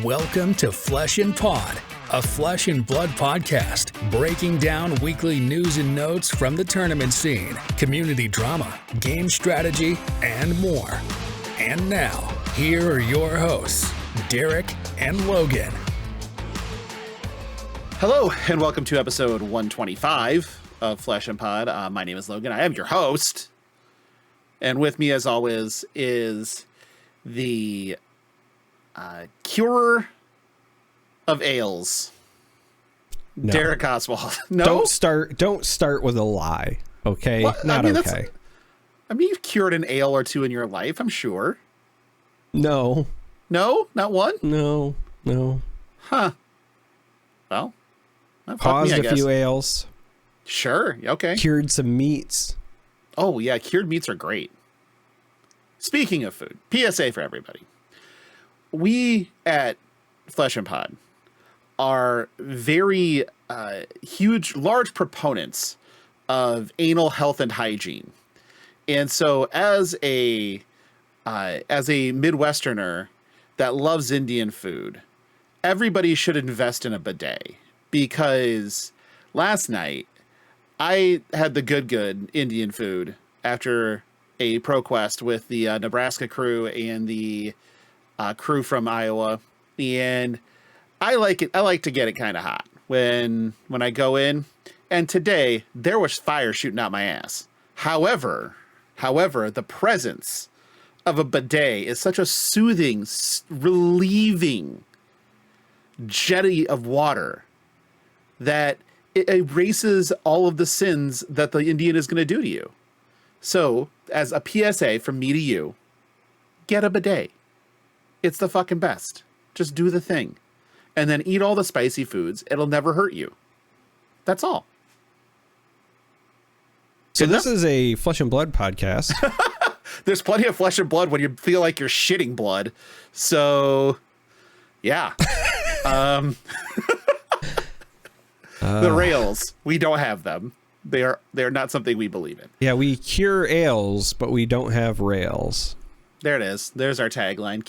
Welcome to Flesh and Pod, a flesh and blood podcast, breaking down weekly news and notes from the tournament scene, community drama, game strategy, and more. And now, here are your hosts, Darick and Logan. Hello, and welcome to episode 125 of Flesh and Pod. My name is Logan. I am your host. And with me, as always, is the curer of ales, no. Darick Oswald. No, Don't start with a lie. Okay, well, not okay. You've cured an ale or two in your life, I'm sure. No, not one. No. Huh. Well, paused a few ales. Sure. Okay. Cured some meats. Oh yeah, cured meats are great. Speaking of food, PSA for everybody. We at Flesh and Pod are very large proponents of anal health and hygiene. And so as a Midwesterner that loves Indian food, everybody should invest in a bidet, because last night I had the good Indian food after a ProQuest with the Nebraska crew and the crew from Iowa, and I like to get it kind of hot when I go in. And today there was fire shooting out my ass. However, the presence of a bidet is such a soothing, relieving jetty of water that it erases all of the sins that the Indian is going to do to you. So, as a PSA from me to you, get a bidet. It's the fucking best. Just do the thing. And then eat all the spicy foods. It'll never hurt you. That's all. So this is a Flesh and Blood podcast. There's plenty of flesh and blood when you feel like you're shitting blood. So, yeah. The rails, we don't have them. They're not something we believe in. Yeah, we cure ales, but we don't have rails. There it is. There's our tagline.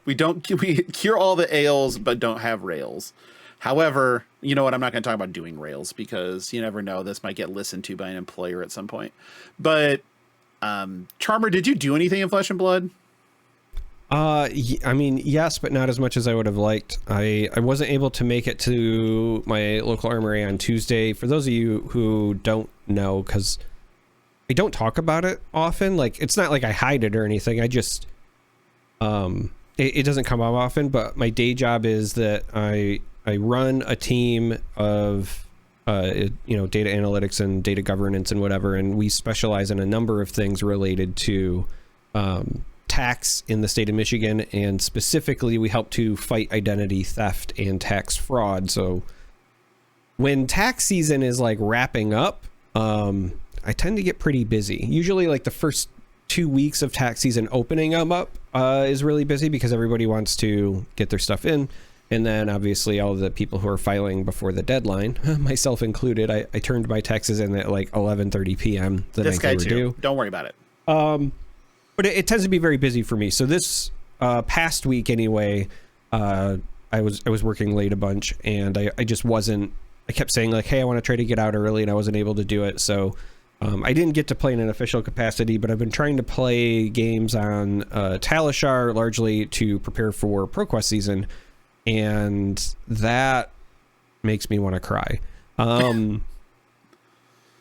We cure all the ales, but don't have rails. However, you know what? I'm not going to talk about doing rails because you never know. This might get listened to by an employer at some point. But Charmer, did you do anything in Flesh and Blood? Yes, but not as much as I would have liked. I wasn't able to make it to my local armory on Tuesday. For those of you who don't know, because I don't talk about it often. Like, it's not like I hide it or anything. I just, it doesn't come up often, but my day job is that I run a team of, data analytics and data governance and whatever. And we specialize in a number of things related to, tax in the state of Michigan. And specifically, we help to fight identity theft and tax fraud. So when tax season is like wrapping up, I tend to get pretty busy. Usually like the first 2 weeks of tax season opening up is really busy because everybody wants to get their stuff in. And then obviously all the people who are filing before the deadline, myself included, I turned my taxes in at like 11:30 p.m. the night they were due. Don't worry about it. But it tends to be very busy for me. So this past week anyway, I was working late a bunch, and I just wasn't. I kept saying like, hey, I want to try to get out early, and I wasn't able to do it. So I didn't get to play in an official capacity, but I've been trying to play games on Talishar largely to prepare for ProQuest season, and that makes me want to cry.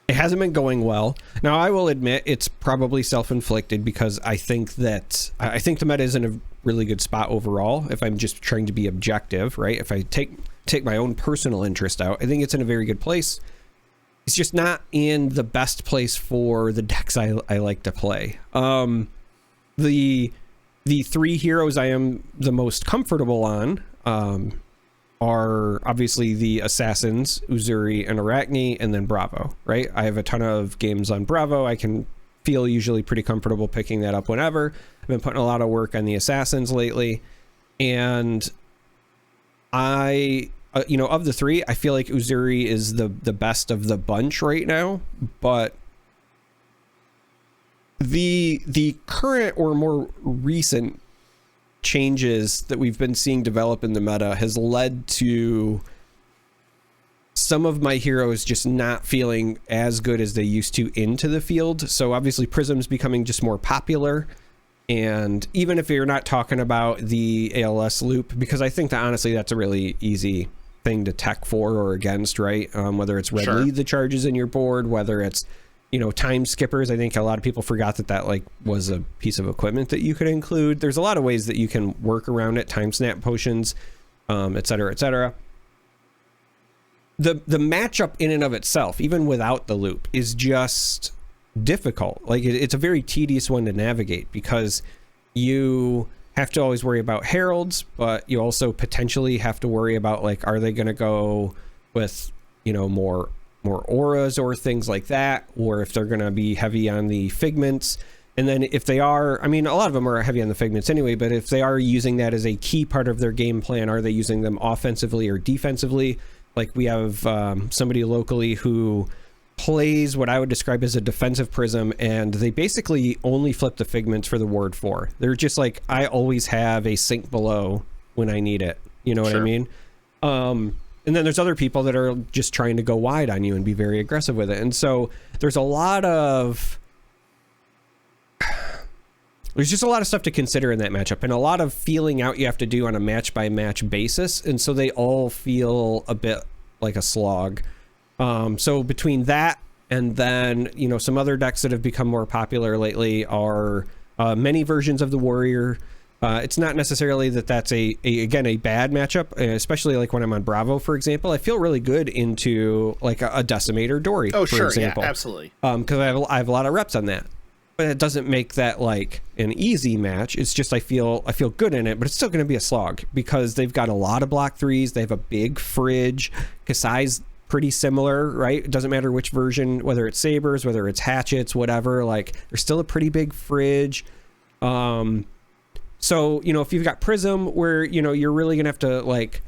It hasn't been going well. Now, I will admit it's probably self-inflicted because I think the meta is in a really good spot overall. If I'm just trying to be objective, right? If I take my own personal interest out, I think it's in a very good place. It's just not in the best place for the decks I like to play. The three heroes I am the most comfortable on are obviously the assassins, Uzuri and Arachne, and then Bravo, right? I have a ton of games on Bravo. I can feel usually pretty comfortable picking that up whenever. I've been putting a lot of work on the assassins lately. And of the three, I feel like Uzuri is the best of the bunch right now. But the current or more recent changes that we've been seeing develop in the meta has led to some of my heroes just not feeling as good as they used to into the field. So obviously Prism's becoming just more popular. And even if you're not talking about the ALS loop, because I think that honestly that's a really easy thing to tech for or against, right? Whether it's red lead the charges in your board, whether it's, you know, time skippers. I think a lot of people forgot that like was a piece of equipment that you could include. There's a lot of ways that you can work around it, time snap potions, et cetera, et cetera. The matchup in and of itself, even without the loop, is just difficult. Like it's a very tedious one to navigate because you have to always worry about heralds, but you also potentially have to worry about like, are they going to go with, you know, more auras or things like that, or if they're going to be heavy on the figments. And then if they are, I mean, a lot of them are heavy on the figments anyway, but if they are using that as a key part of their game plan, are they using them offensively or defensively? Like we have somebody locally who plays what I would describe as a defensive prism, and they basically only flip the figments for the ward 4. They're just like, I always have a sink below when I need it. You know what I mean? And then there's other people that are just trying to go wide on you and be very aggressive with it. And so there's a lot of... There's just a lot of stuff to consider in that matchup, and a lot of feeling out you have to do on a match by match basis. And so they all feel a bit like a slog. So between that and then, you know, some other decks that have become more popular lately are many versions of the warrior. It's not necessarily that that's again a bad matchup, especially like when I'm on Bravo, for example. I feel really good into like a Decimator Dory, for example. Yeah, absolutely. Because I have a lot of reps on that. But it doesn't make that like an easy match. It's just I feel good in it, but it's still going to be a slog because they've got a lot of block 3s. They have a big fridge. Kasai's pretty similar, right? It doesn't matter which version, whether it's sabers, whether it's hatchets, whatever. Like there's still a pretty big fridge. So, you know, if you've got Prism where, you know, you're really going to have to like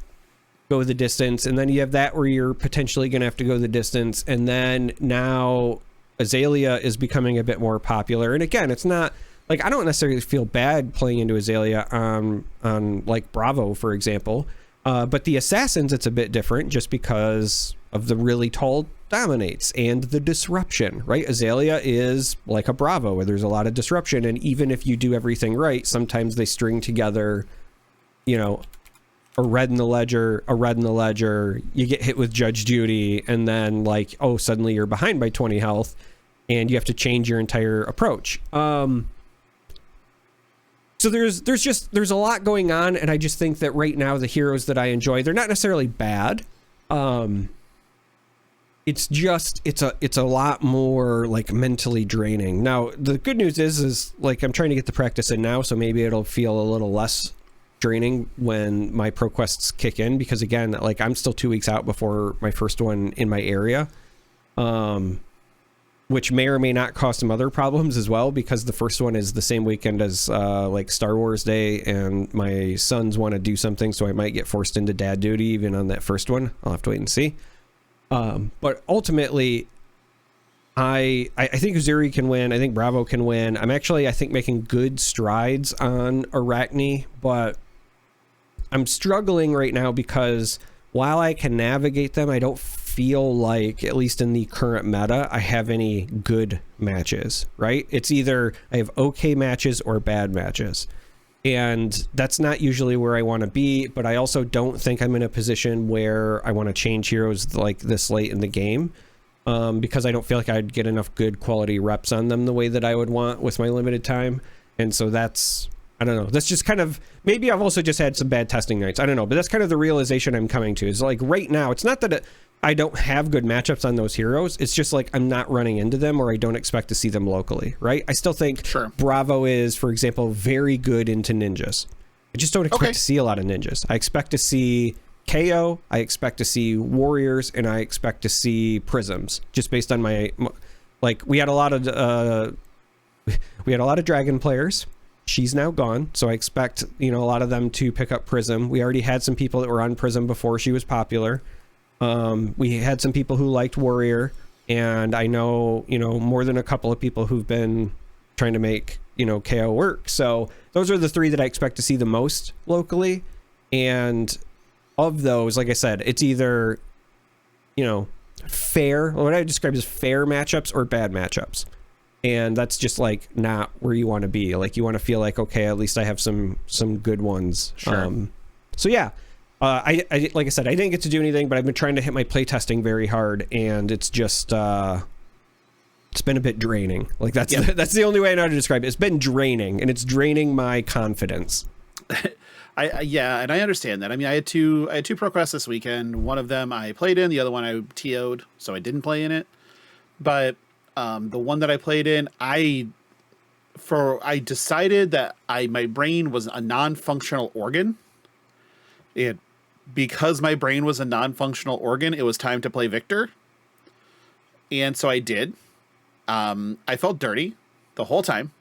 go the distance, and then you have that where you're potentially going to have to go the distance, and then now Azalea is becoming a bit more popular. And again, it's not like I don't necessarily feel bad playing into Azalea on like Bravo, for example. But the Assassins, it's a bit different just because of the really tall dominates and the disruption, right? Azalea is like a Bravo where there's a lot of disruption. And even if you do everything right, sometimes they string together, you know, a red in the ledger, you get hit with Judge Judy, and then like, oh, suddenly you're behind by 20 health and you have to change your entire approach. So there's a lot going on, and I just think that right now the heroes that I enjoy, they're not necessarily bad. It's just it's a lot more like mentally draining. Now the good news is like I'm trying to get the practice in now, so maybe it'll feel a little less draining when my pro quests kick in, because again, like I'm still 2 weeks out before my first one in my area, which may or may not cause some other problems as well, because the first one is the same weekend as like Star Wars Day, and my sons want to do something, so I might get forced into dad duty even on that first one. I'll have to wait and see. But ultimately, I think Uzuri can win. I think Bravo can win. I'm actually, I think, making good strides on Arachne, but I'm struggling right now because while I can navigate them, I don't feel like, at least in the current meta, I have any good matches, right? It's either I have okay matches or bad matches. And that's not usually where I want to be, but I also don't think I'm in a position where I want to change heroes like this late in the game, because I don't feel like I'd get enough good quality reps on them the way that I would want with my limited time. And so that's, I don't know, that's just kind of, maybe I've also just had some bad testing nights. I don't know, but that's kind of the realization I'm coming to, is like right now, it's not that I don't have good matchups on those heroes. It's just like I'm not running into them, or I don't expect to see them locally, right? I still think Bravo is, for example, very good into ninjas. I just don't expect to see a lot of ninjas. I expect to see KO, I expect to see warriors, and I expect to see prisms, just based on my, like, we had a lot of dragon players. She's now gone, so I expect, you know, a lot of them to pick up prism. We already had some people that were on prism before she was popular. We had some people who liked warrior, and I know, you know, more than a couple of people who've been trying to make, you know, KO work. So those are the three that I expect to see the most locally. And of those, like I said, it's either, fair, what I describe as fair matchups or bad matchups. And that's just like not where you want to be. Like you want to feel like, okay, at least I have some good ones. Sure. So yeah, I like I said, I didn't get to do anything, but I've been trying to hit my playtesting very hard, and it's just it's been a bit draining. Like that's the only way I know how to describe it. It's been draining, and it's draining my confidence. And I understand that. I mean, I had two ProQuests this weekend. One of them I played in, the other one I TO'd, so I didn't play in it. But the one that I played in, I decided that my brain was a non-functional organ. Because my brain was a non-functional organ, it was time to play Victor. And so I did. I felt dirty the whole time.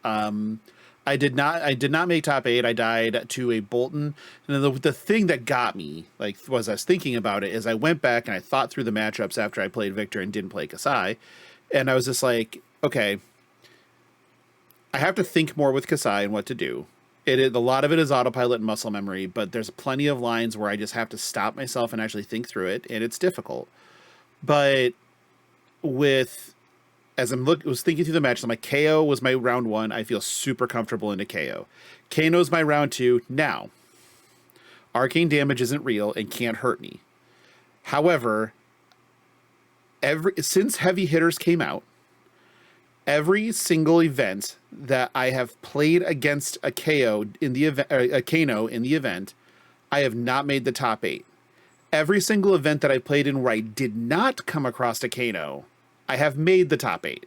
I did not make top 8. I died to a Bolton. And the thing that got me, like, was I was thinking about it, is I went back and I thought through the matchups after I played Victor and didn't play Kasai. And I was just like, okay, I have to think more with Kasai and what to do. A lot of it is autopilot and muscle memory, but there's plenty of lines where I just have to stop myself and actually think through it, and it's difficult. But as I was thinking through the match, I'm like, KO was my round 1. I feel super comfortable into KO. Kano's my round 2. Now, arcane damage isn't real and can't hurt me. However, since heavy hitters came out, every single event that I have played against a KO in the event, a Kano in the event, I have not made the top 8. Every single event that I played in where I did not come across a Kano, I have made the top 8.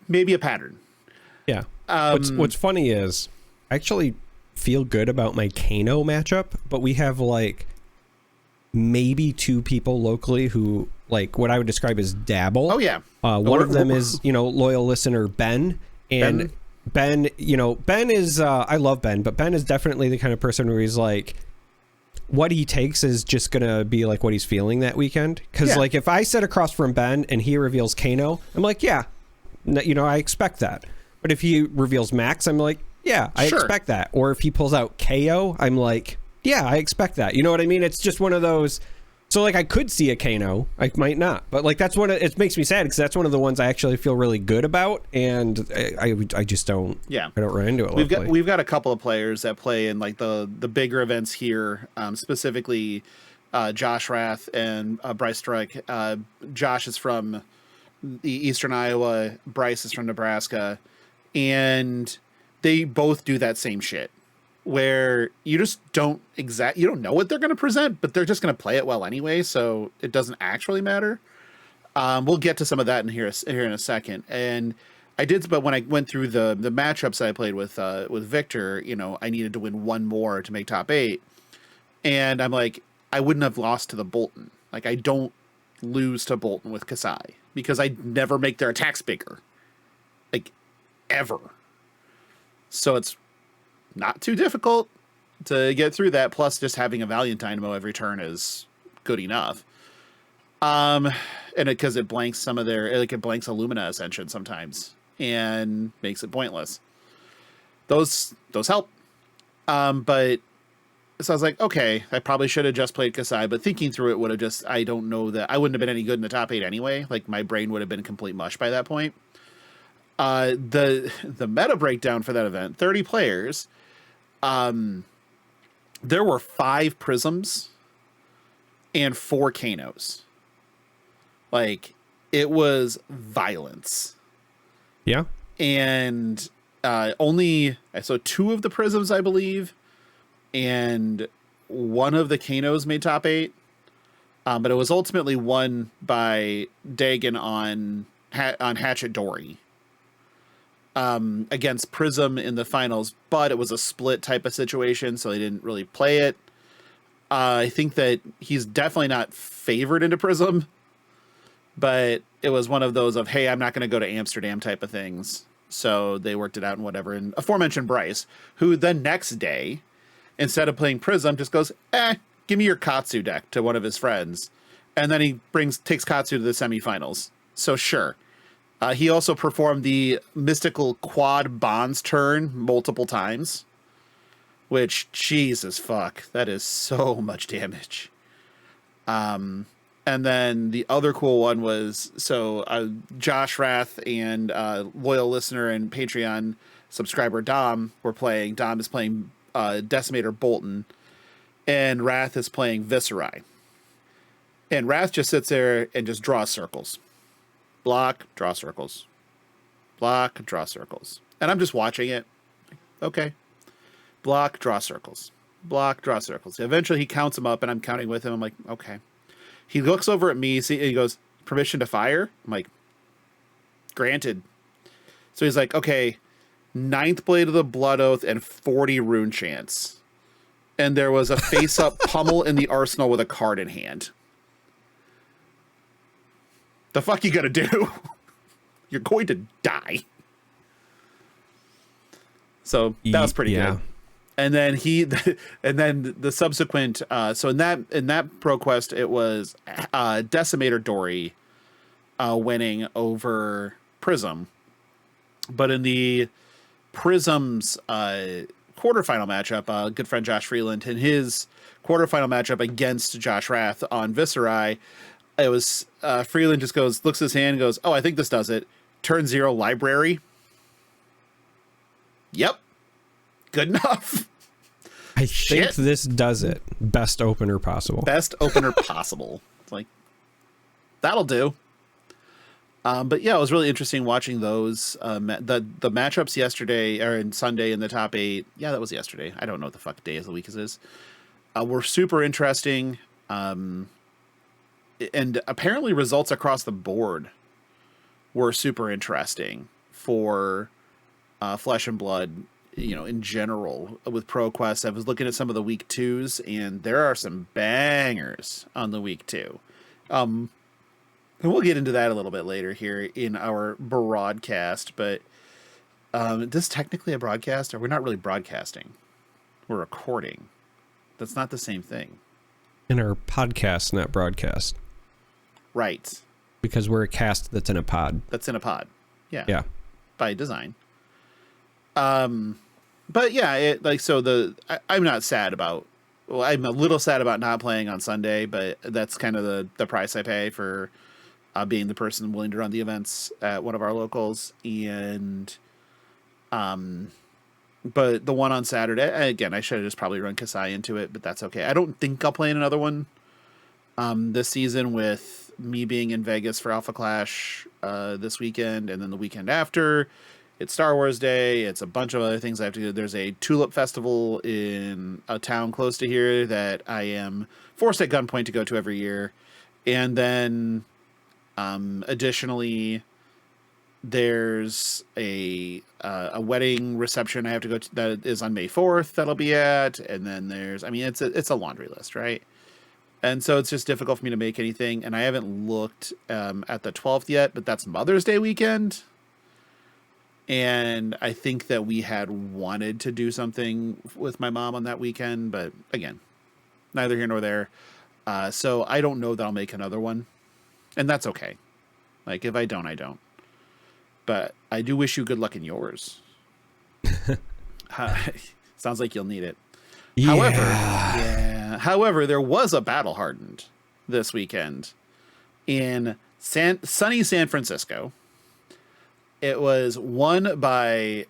Maybe a pattern. Yeah. What's funny is I actually feel good about my Kano matchup, but we have like maybe 2 people locally who like what I would describe as dabble. Oh yeah. One of them is, loyal listener Ben, and Ben is I love Ben, but Ben is definitely the kind of person where he's like, what he takes is just gonna be like what he's feeling that weekend. Because like if I sit across from Ben and he reveals Kano, I'm like, yeah, I expect that. But if he reveals Max, I'm like, yeah, I expect that. Or if he pulls out KO, I'm like, yeah, I expect that. You know what I mean? It's just one of those. So like I could see a Kano, I might not, but like that's it makes me sad because that's one of the ones I actually feel really good about, and I just don't. Yeah, I don't run into it. We've got a couple of players that play in like the bigger events here, specifically Josh Rath and Bryce Struck. Josh is from the Eastern Iowa, Bryce is from Nebraska, and they both do that same shit. Where you just don't know what they're going to present, but they're just going to play it well anyway, so it doesn't actually matter. We'll get to some of that here in a second. And I did, but when I went through the matchups that I played with Victor, I needed to win one more to make top 8, and I'm like, I wouldn't have lost to the Bolton. Like I don't lose to Bolton with Kasai because I never make their attacks bigger, like ever. So it's not too difficult to get through that. Plus, just having a Valiant Dynamo every turn is good enough. And because it blanks some of it blanks a Lumina Ascension sometimes and makes it pointless. Those help. But so I was like, okay, I probably should have just played Kasai, but thinking through it would have I don't know that I wouldn't have been any good in the top 8 anyway. Like my brain would have been complete mush by that point. The meta breakdown for that event, 30 players. There were 5 Prisms and 4 Kanos. Like it was violence. Yeah. And only 2 of the Prisms, I believe, and 1 of the Kanos made top 8. But it was ultimately won by Dagon on Hatchet Dory. Against Prism in the finals, but it was a split type of situation, so they didn't really play it. I think that he's definitely not favored into Prism, but it was one of those of, hey, I'm not going to go to Amsterdam type of things. So they worked it out and whatever. And aforementioned Bryce, who the next day, instead of playing Prism, just goes, give me your Katsu deck to one of his friends. And then he takes Katsu to the semifinals. So sure. He also performed the mystical quad bonds turn multiple times, which, Jesus fuck, that is so much damage. And then the other cool one was, Josh Rath and loyal listener and Patreon subscriber Dom were playing. Dom is playing Decimator Bolton, and Wrath is playing Viscerai. And Wrath just sits there and just draws circles. Block, draw circles. Block, draw circles. And I'm just watching it. Okay. Block, draw circles. Block, draw circles. Eventually he counts them up, and I'm counting with him. I'm like, okay. He looks over at me, and he goes, permission to fire? I'm like, granted. So he's like, okay, 9th Blade of the Blood Oath and 40 Rune Chants. And there was a face-up pummel in the arsenal with a card in hand. The fuck you gonna do? You're going to die. So that was pretty good. And then the subsequent. So in that pro quest, it was Decimator Dory winning over Prism, but in the Prism's quarterfinal matchup, good friend Josh Freeland, in his quarterfinal matchup against Josh Rath on Viscerai, it was Freeland just looks at his hand and goes, oh, I think this does it. Turn 0 library. Yep. Good enough. I think this does it. Best opener possible. Best opener possible. It's like, that'll do. But yeah, it was really interesting watching those. The matchups yesterday or Sunday in the top 8. Yeah, that was yesterday. I don't know what the fuck day of the week this is. Were super interesting. And apparently results across the board were super interesting for Flesh and Blood, in general with ProQuest. I was looking at some of the week 2s, and there are some bangers on the week 2. And we'll get into that a little bit later here in our broadcast, but is this technically a broadcast? Or we're not really broadcasting. We're recording. That's not the same thing. In our podcast, not broadcast. Right. Because we're a cast that's in a pod. That's in a pod. Yeah. Yeah. By design. But yeah, I'm not sad about, I'm a little sad about not playing on Sunday, but that's kind of the price I pay for being the person willing to run the events at one of our locals. And, but the one on Saturday, again, I should have just probably run Kasai into it, but that's okay. I don't think I'll play in another one this season, with me being in Vegas for Alpha Clash this weekend, and then the weekend after. It's Star Wars Day. It's a bunch of other things I have to do. There's a Tulip Festival in a town close to here that I am forced at gunpoint to go to every year. And then additionally, there's a wedding reception I have to go to that is on May 4th that'll be at. And then it's a laundry list, right? And so it's just difficult for me to make anything. And I haven't looked at the 12th yet, but that's Mother's Day weekend. And I think that we had wanted to do something with my mom on that weekend, but again, neither here nor there. So I don't know that I'll make another one, and that's okay. Like, if I don't, I don't. But I do wish you good luck in yours. Sounds like you'll need it. Yeah. However, there was a Battle Hardened this weekend in sunny San Francisco. It was won by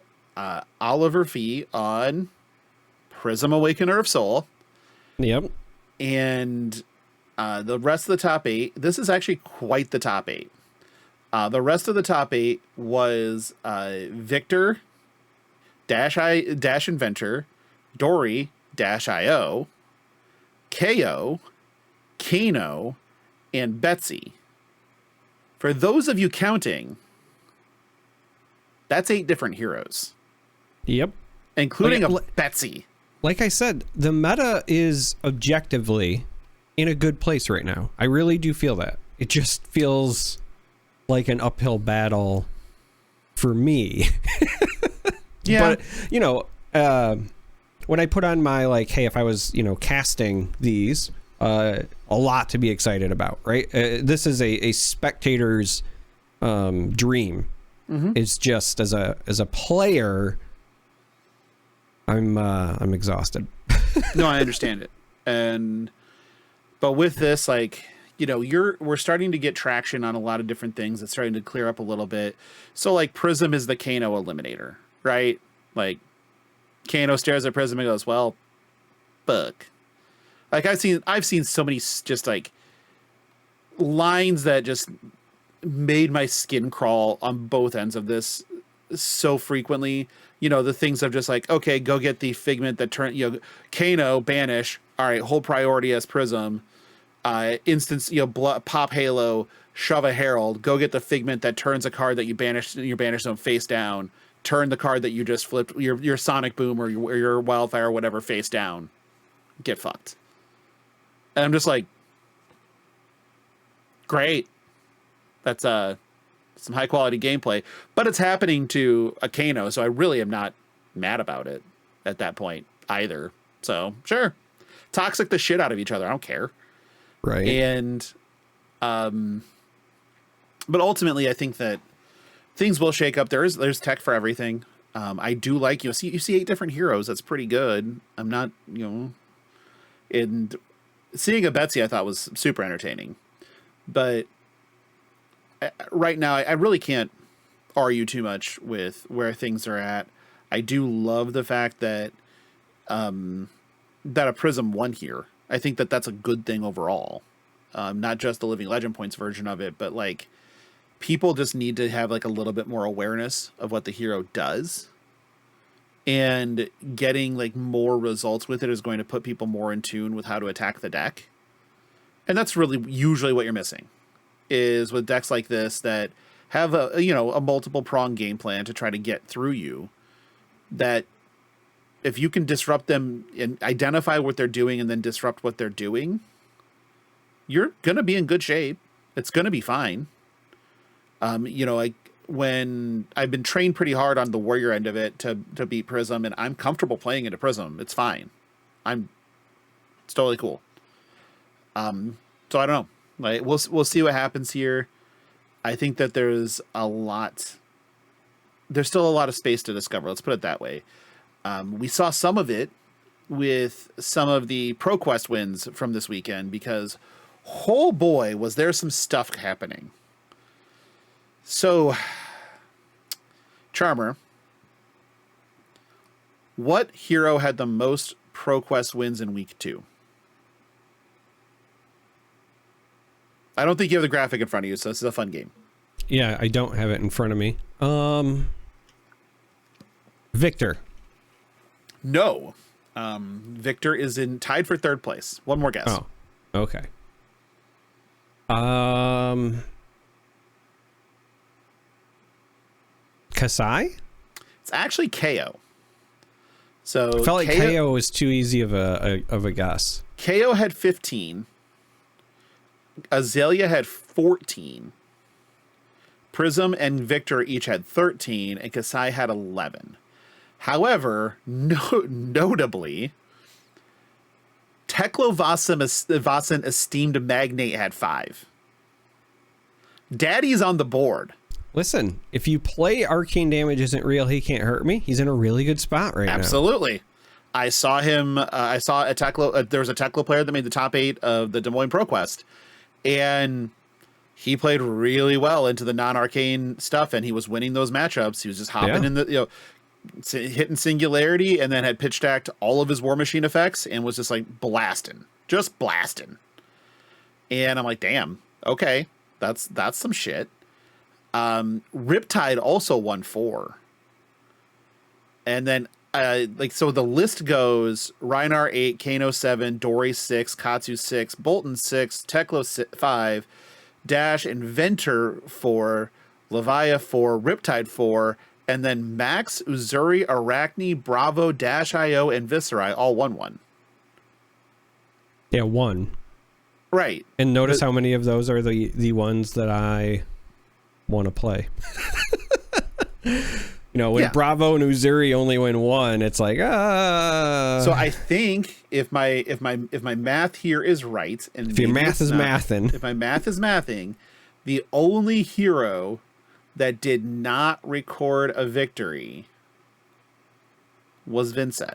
Oliver Fee on Prism Awakener of Soul. Yep. And the rest of the top 8, this is actually quite the top 8. The rest of the top 8 was Victor, Dash Inventor, Dory, Dash IO, KO, Kano, and Betsy. For those of you counting, that's 8 different heroes. Yep. Including a Betsy. Like I said, the meta is objectively in a good place right now. I really do feel that. It just feels like an uphill battle for me. Yeah. But, when I put on my, hey, if I was, casting these, a lot to be excited about, right? This is a spectator's dream. It's just as a player, I'm exhausted. No, I understand it. But with this, like, you know, we're starting to get traction on a lot of different things. It's starting to clear up a little bit. So like Prism is the Kano eliminator, right? Like Kano stares at Prism and goes, well, fuck. Like I've seen so many just like lines that just made my skin crawl on both ends of this so frequently. You know, the things of just like, okay, go get the figment that turn, you know, Kano, banish. All right, hold priority as Prism. Instance, you know, pop Halo, shove a Herald, go get the figment that turns a card that you banished in your banish zone face down, turn the card that you just flipped, your Sonic Boom or your Wildfire or whatever face down, get fucked. And I'm just like, great. That's some high quality gameplay, but it's happening to a Kano, so I really am not mad about it at that point either. So sure, toxic the shit out of each other. I don't care. Right. And, but ultimately I think that things will shake up. There's tech for everything. I do like, you see 8 different heroes. That's pretty good. I'm not, you know, and seeing a Betsy I thought was super entertaining, but right now I really can't argue too much with where things are at. I do love the fact that, that a Prism won here. I think that that's a good thing overall. Not just the Living Legend points version of it, but like people just need to have like a little bit more awareness of what the hero does, and getting like more results with it is going to put people more in tune with how to attack the deck. And that's really usually what you're missing, is with decks like this that have a multiple prong game plan to try to get through you, that if you can disrupt them and identify what they're doing and then disrupt what they're doing, you're going to be in good shape. It's going to be fine. Like when I've been trained pretty hard on the warrior end of it to beat Prism, and I'm comfortable playing into Prism. It's fine. It's totally cool. So I don't know. Like we'll see what happens here. I think that there's still a lot of space to discover. Let's put it that way. We saw some of it with some of the ProQuest wins from this weekend, because oh boy, was there some stuff happening. So, Charmer, what hero had the most ProQuest wins in week 2? I don't think you have the graphic in front of you, so this is a fun game. Yeah, I don't have it in front of me. Victor. No. Victor is tied for 3rd place. One more guess. Oh, okay. Kasai? It's actually KO. So I felt like KO was too easy of a guess. KO had 15. Azalea had 14. Prism and Victor each had 13, and Kasai had 11. However, notably, Teklo Vasen Esteemed Magnate had 5. Daddy's on the board. Listen, if you play Arcane Damage Isn't Real, He Can't Hurt Me, he's in a really good spot right now. Absolutely. I saw him. I saw a Teklo. There was a Teklo player that made the top 8 of the Des Moines ProQuest, and he played really well into the non-arcane stuff, and he was winning those matchups. He was just hopping in the, hitting Singularity, and then had pitch stacked all of his War Machine effects and was just like blasting. And I'm like, damn, okay, that's some shit. Riptide also won 4. And then so the list goes: Reinar 8, Kano 7, Dory 6, Katsu 6, Bolton 6, Teklo 5, Dash, Inventor 4, Levia 4, Riptide 4, and then Max, Uzuri, Arachne, Bravo, Dash IO, and Viscerai all won 1. Yeah, 1. Right. And notice how many of those are the ones that I want to play. When Bravo and Uzuri only win 1, it's like So I think if my math here is right, and if your math is mathing, if my math is mathing, the only hero that did not record a victory was Vincent.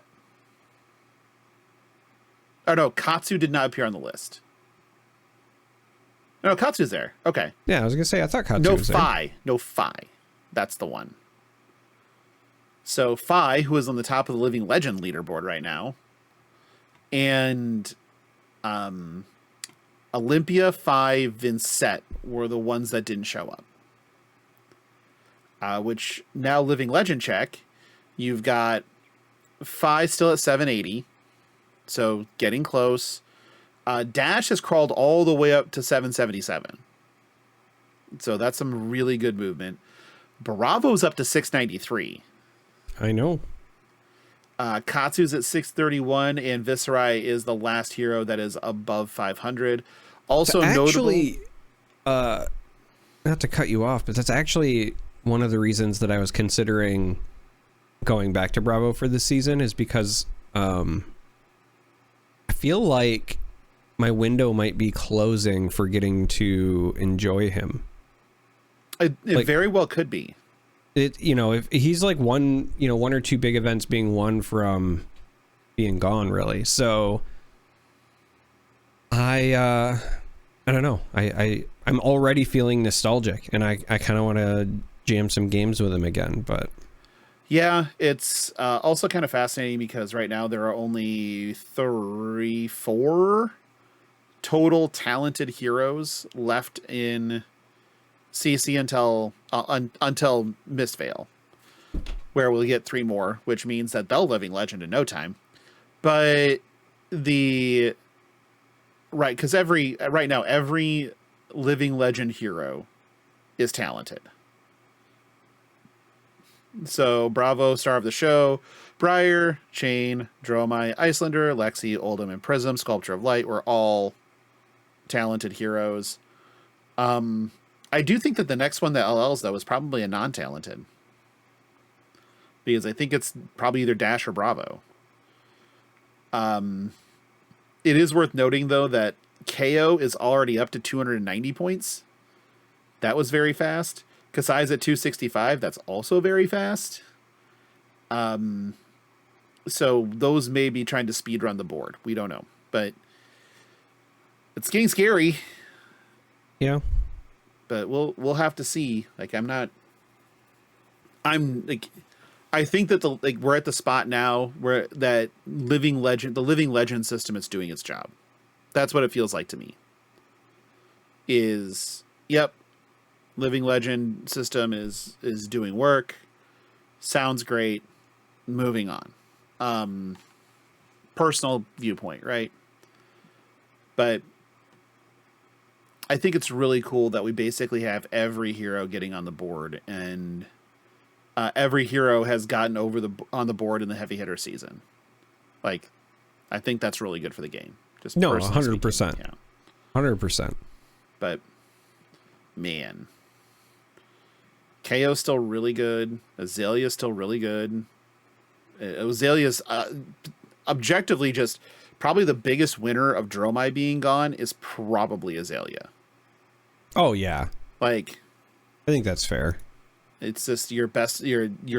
Oh no, Katsu did not appear on the list. No, Katsu's there. Okay. Yeah, I was gonna say I thought Katsu was there. No, Phi. That's the one. So Phi, who is on the top of the Living Legend leaderboard right now, and Olympia, Phi, Vincent were the ones that didn't show up. Which now Living Legend check, you've got Phi still at 780, so getting close. Dash has crawled all the way up to 777. So that's some really good movement. Bravo's up to 693. I know. Katsu's at 631, and Viserai is the last hero that is above 500. Also actually, notable, not to cut you off, but that's actually one of the reasons that I was considering going back to Bravo for this season, is because I feel like my window might be closing for getting to enjoy him. It very well could be. If he's like one or two big events being won from being gone, really. So I don't know. I'm already feeling nostalgic, and I kind of want to jam some games with him again, but yeah, it's also kind of fascinating because right now there are only 4 total talented heroes left in CC until Mistveil, where we'll get 3 more, which means that they'll Living Legend in no time. But because right now every Living Legend hero is talented. So Bravo, Star of the Show, Briar, Chain, Dromai, Icelander, Lexi, Oldham, and Prism, Sculpture of Light were all talented heroes. I do think that the next one that LL's, though, is probably a non-talented. Because I think it's probably either Dash or Bravo. It is worth noting, though, that KO is already up to 290 points. That was very fast. Kasai's at 265. That's also very fast. So those may be trying to speed run the board. We don't know. But it's getting scary. Yeah. But we'll have to see. I think that we're at the spot now where that the Living Legend system is doing its job. That's what it feels like to me. Living Legend system is doing work. Sounds great. Moving on. Personal viewpoint, right? But I think it's really cool that we basically have every hero getting on the board, and every hero has gotten on the board in the heavy hitter season. I think that's really good for the game. Just 100%. Yeah, 100%. But man, KO's still really good. Azalea's still really good. Azalea's objectively just probably the biggest winner of Dromai being gone is probably Azalea. Oh yeah. I think that's fair. It's just your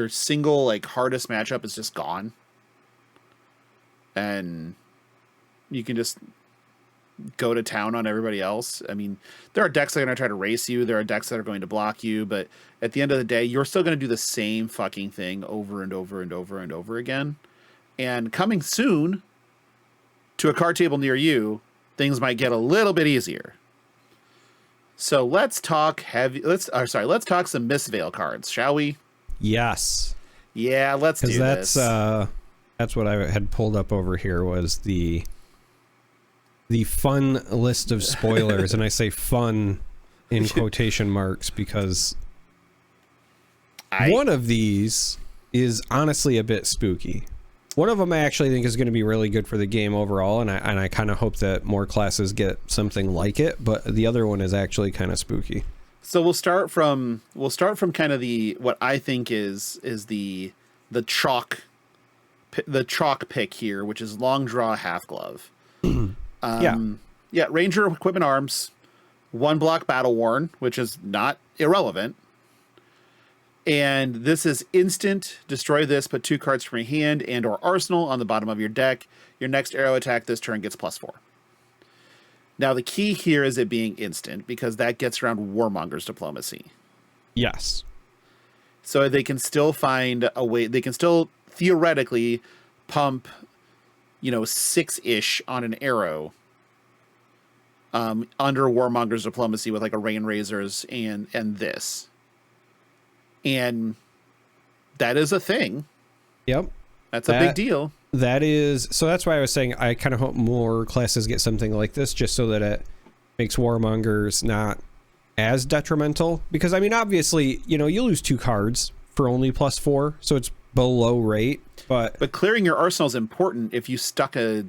single hardest matchup is just gone. And you can just go to town on everybody else. I mean, there are decks that are going to try to race you. There are decks that are going to block you. But at the end of the day, you're still going to do the same fucking thing over and over and over and over again. And coming soon to a card table near you, things might get a little bit easier. So let's talk let's talk some Mistveil cards, shall we? Yes. Yeah, let's do this. That's what I had pulled up over here was the fun list of spoilers, and I say fun in quotation marks because one of these is honestly a bit spooky. One of them I actually think is going to be really good for the game overall, and I kind of hope that more classes get something like it. But the other one is actually kind of spooky. So we'll start from kind of what I think is the chalk pick here, which is long draw half glove. Ranger equipment arms, 1 block battle worn, which is not irrelevant. And this is instant. Destroy this, put 2 cards from your hand and or arsenal on the bottom of your deck. Your next arrow attack this turn gets +4. Now, the key here is it being instant, because that gets around Warmonger's diplomacy. Yes. So they can still find a way. They can still theoretically pump, 6-ish on an arrow under Warmonger's diplomacy with like a Rain Razors and this. And that is a thing. Yep. That's a big deal. That is, so that's why I was saying I kind of hope more classes get something like this, just so that it makes Warmongers not as detrimental. Because, I mean, obviously, you lose 2 cards for only +4, so it's below rate. But clearing your arsenal is important if you stuck a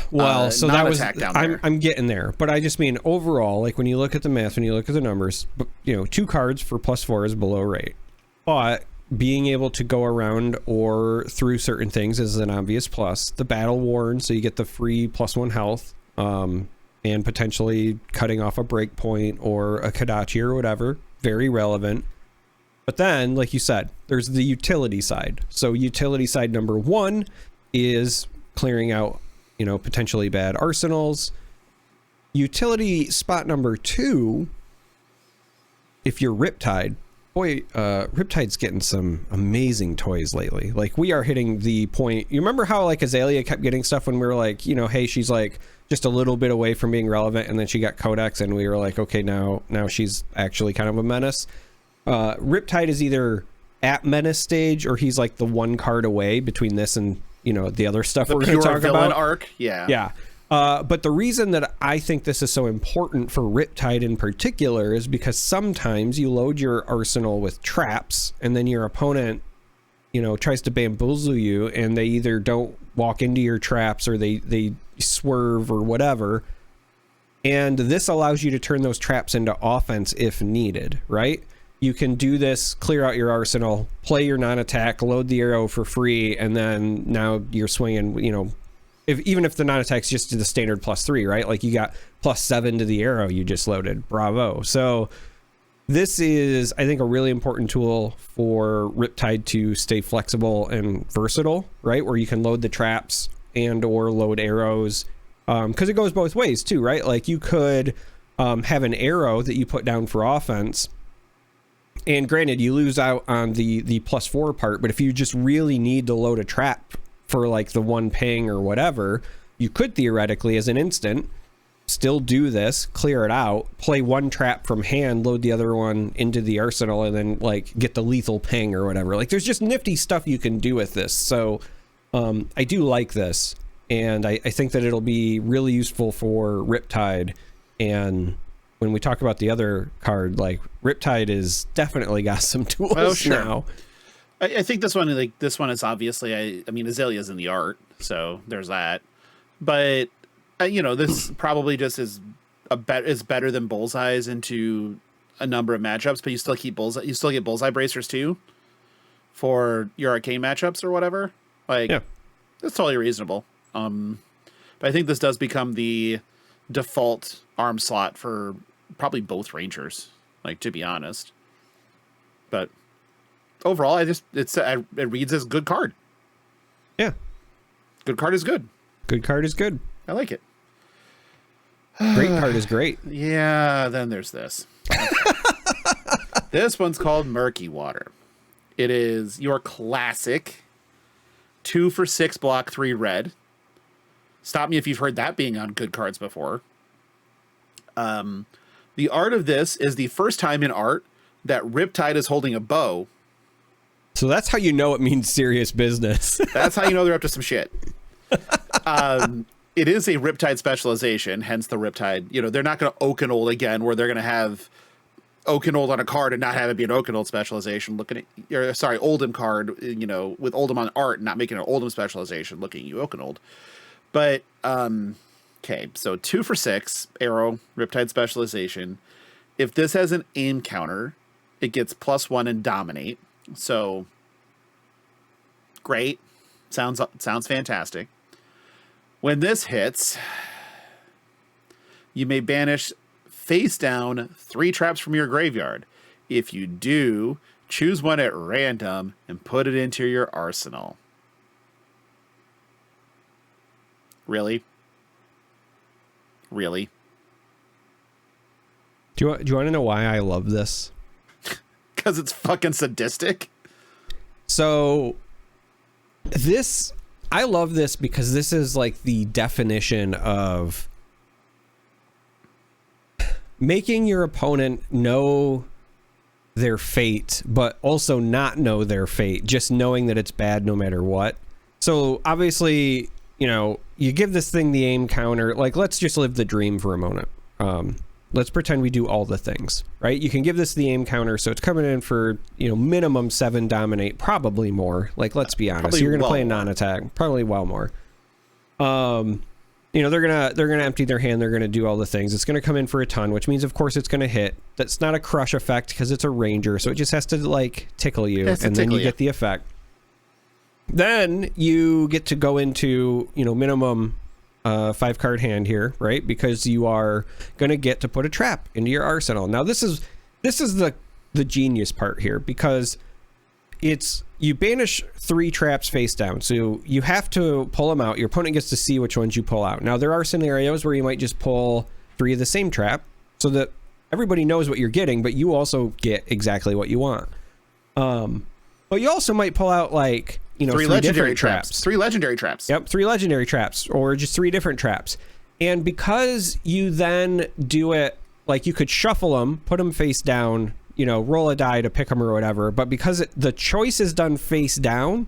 so that was down there. I'm getting there, but I just mean overall, like when you look at the math, when you look at the numbers, 2 cards for +4 is below rate. But being able to go around or through certain things is an obvious plus. The battle worn, so you get the free +1 health, and potentially cutting off a breakpoint or a Kadachi or whatever, very relevant. But then, like you said, there's the utility side. So utility side number 1 is clearing out, potentially bad arsenals. Utility spot number 2, if you're Riptide, boy, Riptide's getting some amazing toys lately. Like, we are hitting the point. You remember how like Azalea kept getting stuff when we were like, hey, she's like just a little bit away from being relevant, and then she got Codex, and we were like, okay, now she's actually kind of a menace. Riptide is either at menace stage, or he's like the 1 card away between this and the other stuff we're going to talk about. Arc, yeah. But the reason that I think this is so important for Riptide in particular is because sometimes you load your arsenal with traps, and then your opponent, tries to bamboozle you, and they either don't walk into your traps or they swerve or whatever. And this allows you to turn those traps into offense if needed, right? You can do this, clear out your arsenal, play your non-attack, load the arrow for free, and then now you're swinging, even if the non-attack's just to the standard +3, right? Like, you got +7 to the arrow you just loaded. Bravo. So this is, I think, a really important tool for Riptide to stay flexible and versatile, right? Where you can load the traps and or load arrows, because it goes both ways too, right? Like, you could have an arrow that you put down for offense, and granted, you lose out on the +4 part, but if you just really need to load a trap for like the 1 ping or whatever, you could theoretically, as an instant, still do this, clear it out, play 1 trap from hand, load the other one into the arsenal, and then like get the lethal ping or whatever. Like, there's just nifty stuff you can do with this. So I do like this, and I think that it'll be really useful for Riptide. And when we talk about the other card, like, Riptide is definitely got some tools now. I think this one is obviously, I mean, Azalea's in the art, so there's that. But this probably just is better than Bullseyes into a number of matchups. But you still keep Bullseye. You still get Bullseye bracers too for your arcane matchups or whatever. Like, that's totally reasonable. But I think this does become the default arm slot for probably both Rangers. Like, to be honest, but overall, it reads as good card. Yeah. Good card is good. Good card is good. I like it. Great card is great. Yeah, then there's this. This one's called Murky Water. It is your classic 2 for 6 block 3 red. Stop me if you've heard that being on good cards before. The art of this is the first time in art that Riptide is holding a bow. So that's how you know it means serious business. That's how you know they're up to some shit. It is a Riptide specialization, hence the Riptide. They're not going to Oakenold again, where they're going to have Oakenold on a card and not have it be an Oakenold specialization. Oldhim card, with Oldhim on art and not making an Oldhim specialization, looking at you Oakenold. But, okay, so 2 for 6, arrow, Riptide specialization. If this has an aim counter, it gets +1 and dominate. So, great. Sounds fantastic. When this hits, you may banish face down 3 traps from your graveyard. If you do, Choose one at random and put it into your arsenal. Really? Really? Do you want to know why I love this? Because it's fucking sadistic. So I love this because this is like the definition of making your opponent know their fate, but also not know their fate, just knowing that it's bad no matter what. So obviously, you give this thing the aim counter. Like, let's just live the dream for a moment. Let's pretend we do all the things, right? You can give this the aim counter, so it's coming in for, minimum 7 dominate, probably more. Like, let's be honest. You're going to play a non-attack, probably well more. They're gonna empty their hand. They're gonna do all the things. It's gonna come in for a ton, which means, of course, it's gonna hit. That's not a crush effect because it's a ranger, so it just has to like tickle you, and then you get the effect. Then you get to go into minimum 5-card hand here, right? Because you are gonna get to put a trap into your arsenal. Now this is the genius part here, because you banish 3 traps face down, so you have to pull them out. Your opponent gets to see which ones you pull out. Now there are scenarios where you might just pull 3 of the same trap so that everybody knows what you're getting, but you also get exactly what you want. But you also might pull out like 3 legendary traps. 3 legendary traps. Yep, 3 legendary traps, or just 3 different traps. And because you then do it, like you could shuffle them, put them face down, roll a die to pick them or whatever. But because the choice is done face down,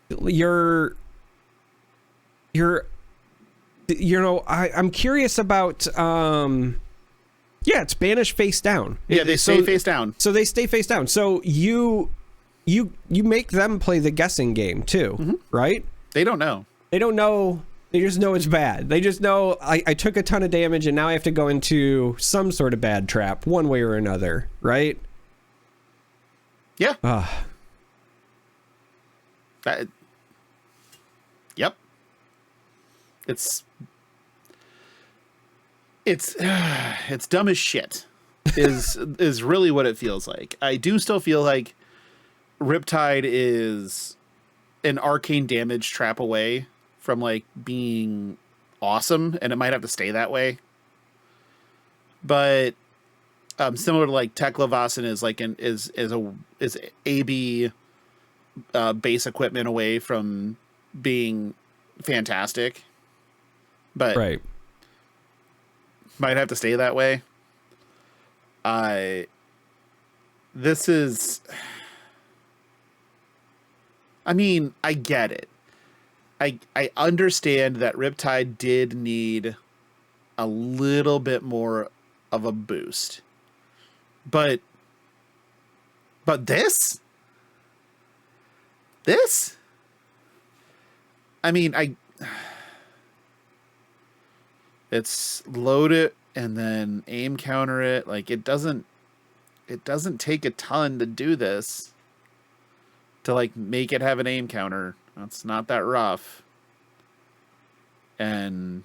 I'm curious about, it's banish face down. Yeah, they stay face down. So they stay face down. So you make them play the guessing game too, right? They don't know. They don't know. They just know it's bad. They just know I took a ton of damage and now I have to go into some sort of bad trap one way or another, right? Yeah. Yep. It's dumb as shit is really what it feels like. I do still feel like Riptide is an arcane damage trap away from like being awesome, and it might have to stay that way. But similar to like Teklevasin is like is AB base equipment away from being fantastic, but right, might have to stay that way. This is, I mean, I get it. I understand that Riptide did need a little bit more of a boost. But this? I mean, it's load it and then aim counter it. Like it doesn't take a ton to do this, to like make it have an aim counter. It's not that rough. And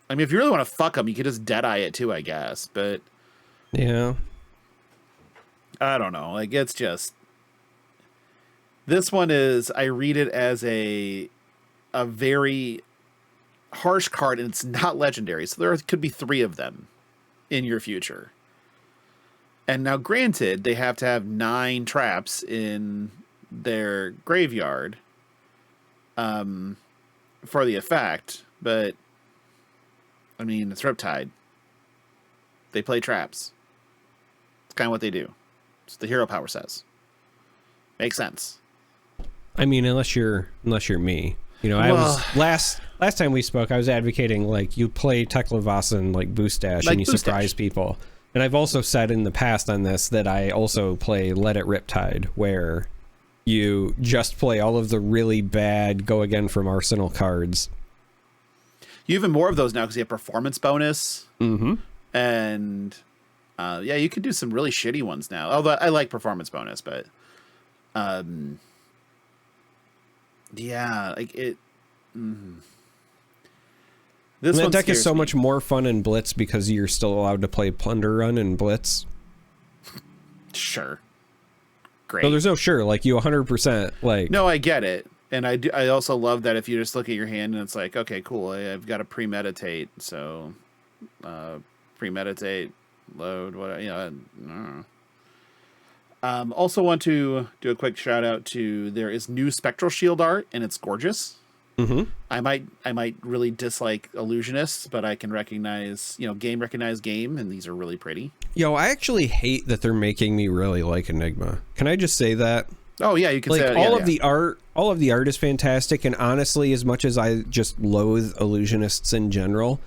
I mean, if you really want to fuck them, you could just Deadeye it too, I guess. But yeah, I don't know. Like it's just, this one is, I read it as a very harsh card, and it's not legendary. So there could be 3 of them in your future. And now granted, they have to have 9 traps in their graveyard for the effect, but I mean, it's Riptide. They play traps. It's kind of what they do. It's what the hero power says. Makes sense. I mean, unless you're me, I was last time we spoke, I was advocating like you play Teklevasin like boost dash, like, and you surprise people. And I've also said in the past on this that I also play Let It Riptide, where you just play all of the really bad go again from arsenal cards. You even more of those now because you have performance bonus. Mm-hmm. And yeah, you could do some really shitty ones now. Although I like performance bonus, but yeah, like it. This that deck is so much more fun in Blitz because you're still allowed to play Plunder Run and Blitz. Sure. great. No, there's no sure. Like you 100%. Like no, I get it. And I also love that if you just look at your hand and it's like, okay, cool. I've got to premeditate. So premeditate, load, what, you know. I don't know. Also want to do a quick shout out to, there is new Spectral Shield art and it's gorgeous. Mm-hmm. I might really dislike illusionists, but I can recognize, recognize game, and these are really pretty. Yo, I actually hate that they're making me really like Enigma. Can I just say that? Oh yeah, you can like say all of the art. All of the art is fantastic, and honestly, as much as I just loathe illusionists in general,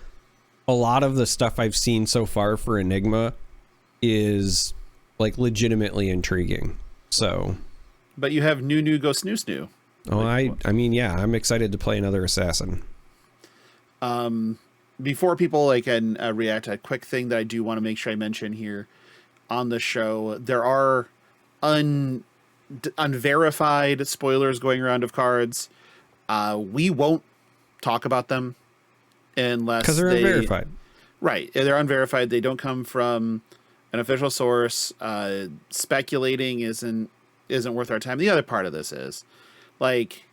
a lot of the stuff I've seen so far for Enigma is like legitimately intriguing. So, but you have new go snoo. Oh, I mean, yeah, I'm excited to play another assassin. Before people can react, a quick thing that I do want to make sure I mention here on the show: there are unverified spoilers going around of cards. We won't talk about them unless because they're unverified. Right, they're unverified. They don't come from an official source. Speculating isn't worth our time. The other part of this is, like,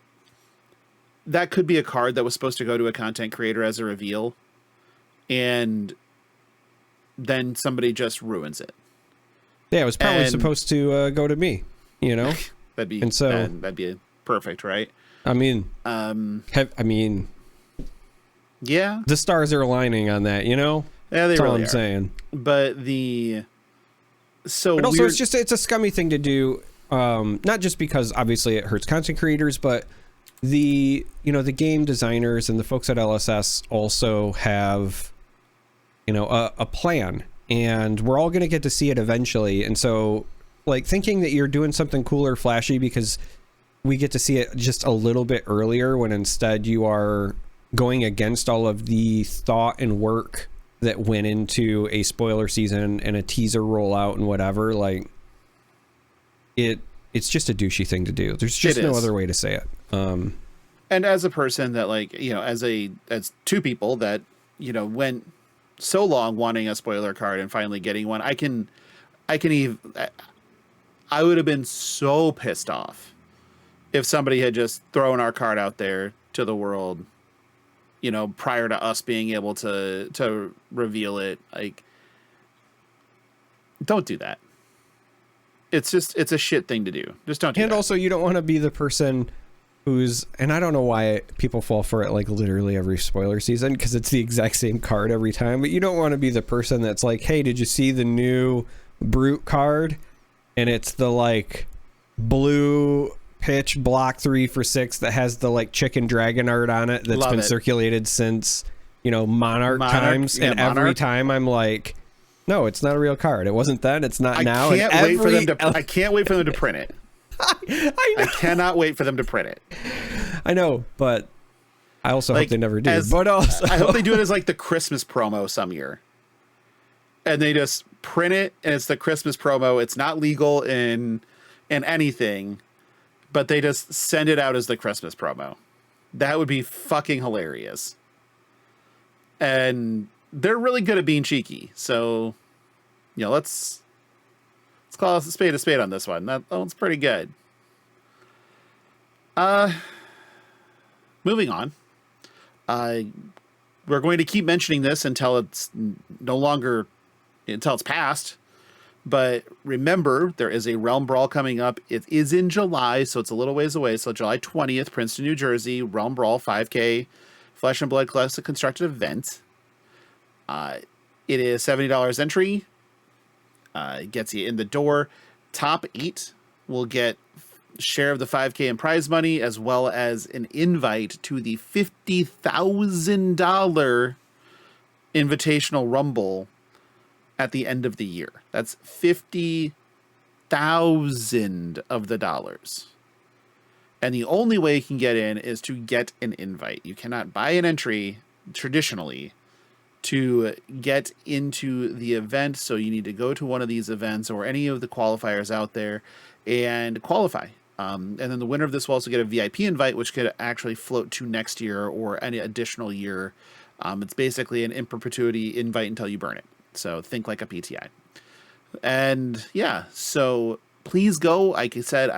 that could be a card that was supposed to go to a content creator as a reveal, and then somebody just ruins it. Yeah, it was probably supposed to go to me, that'd be, and so that'd be perfect, right? I mean, yeah, the stars are aligning on that, Yeah, they That's really all I'm are. saying. But but also it's a scummy thing to do. Not just because obviously it hurts content creators, but the game designers and the folks at LSS also have, a plan, and we're all going to get to see it eventually. And so, like, thinking that you're doing something cool or flashy because we get to see it just a little bit earlier, when instead you are going against all of the thought and work that went into a spoiler season and a teaser rollout and whatever, like, it's just a douchey thing to do. There's just no other way to say it. And as a person that, like, as two people that, went so long wanting a spoiler card and finally getting one, I would have been so pissed off if somebody had just thrown our card out there to the world, prior to us being able to reveal it. Like, don't do that. It's a shit thing to do. Just don't do and that. Also, you don't want to be the person who's, and I don't know why people fall for it like literally every spoiler season, because it's the exact same card every time, but you don't want to be the person that's like, hey, did you see the new Brute card? And it's the like blue pitch block 3 for 6 that has the like chicken dragon art on it that's been circulated since, Monarch times. Yeah, and every time I'm like, no, it's not a real card. It wasn't then. It's not now. I can't wait for them to print it. I cannot wait for them to print it. I know, but I also hope they never do. But also, I hope they do it as like the Christmas promo some year, and they just print it, and it's the Christmas promo. It's not legal in anything, but they just send it out as the Christmas promo. That would be fucking hilarious. And they're really good at being cheeky, so let's call us a spade on this one. That one's pretty good. Moving on. We're going to keep mentioning this until it's past. But remember, there is a Realm Brawl coming up. It is in July, so it's a little ways away. So July 20th, Princeton, New Jersey, Realm Brawl 5K Flesh and Blood Classic Constructed event. It is $70 entry. It gets you in the door. Top 8 will get share of the 5K and prize money, as well as an invite to the $50,000 Invitational Rumble at the end of the year. That's 50,000 of the dollars. And the only way you can get in is to get an invite. You cannot buy an entry traditionally to get into the event, so you need to go to one of these events or any of the qualifiers out there and qualify. And then the winner of this will also get a VIP invite, which could actually float to next year or any additional year. It's basically an in perpetuity invite until you burn it. So think like a PTI. And yeah, so please go. Like I said,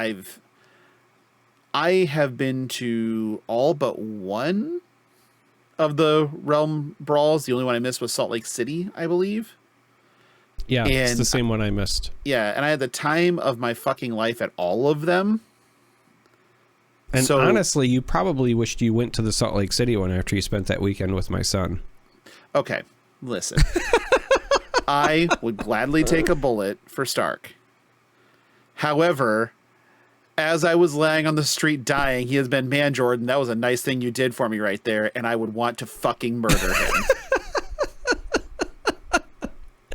I have been to all but one of the Realm Brawls. The only one I missed was Salt Lake City, I believe. Yeah, it's the same one I missed. Yeah, and I had the time of my fucking life at all of them. And so, honestly, you probably wished you went to the Salt Lake City one after you spent that weekend with my son. Okay, listen. I would gladly take a bullet for Stark. However, as I was laying on the street dying, he has been, man, Jordan, that was a nice thing you did for me right there, and I would want to fucking murder him.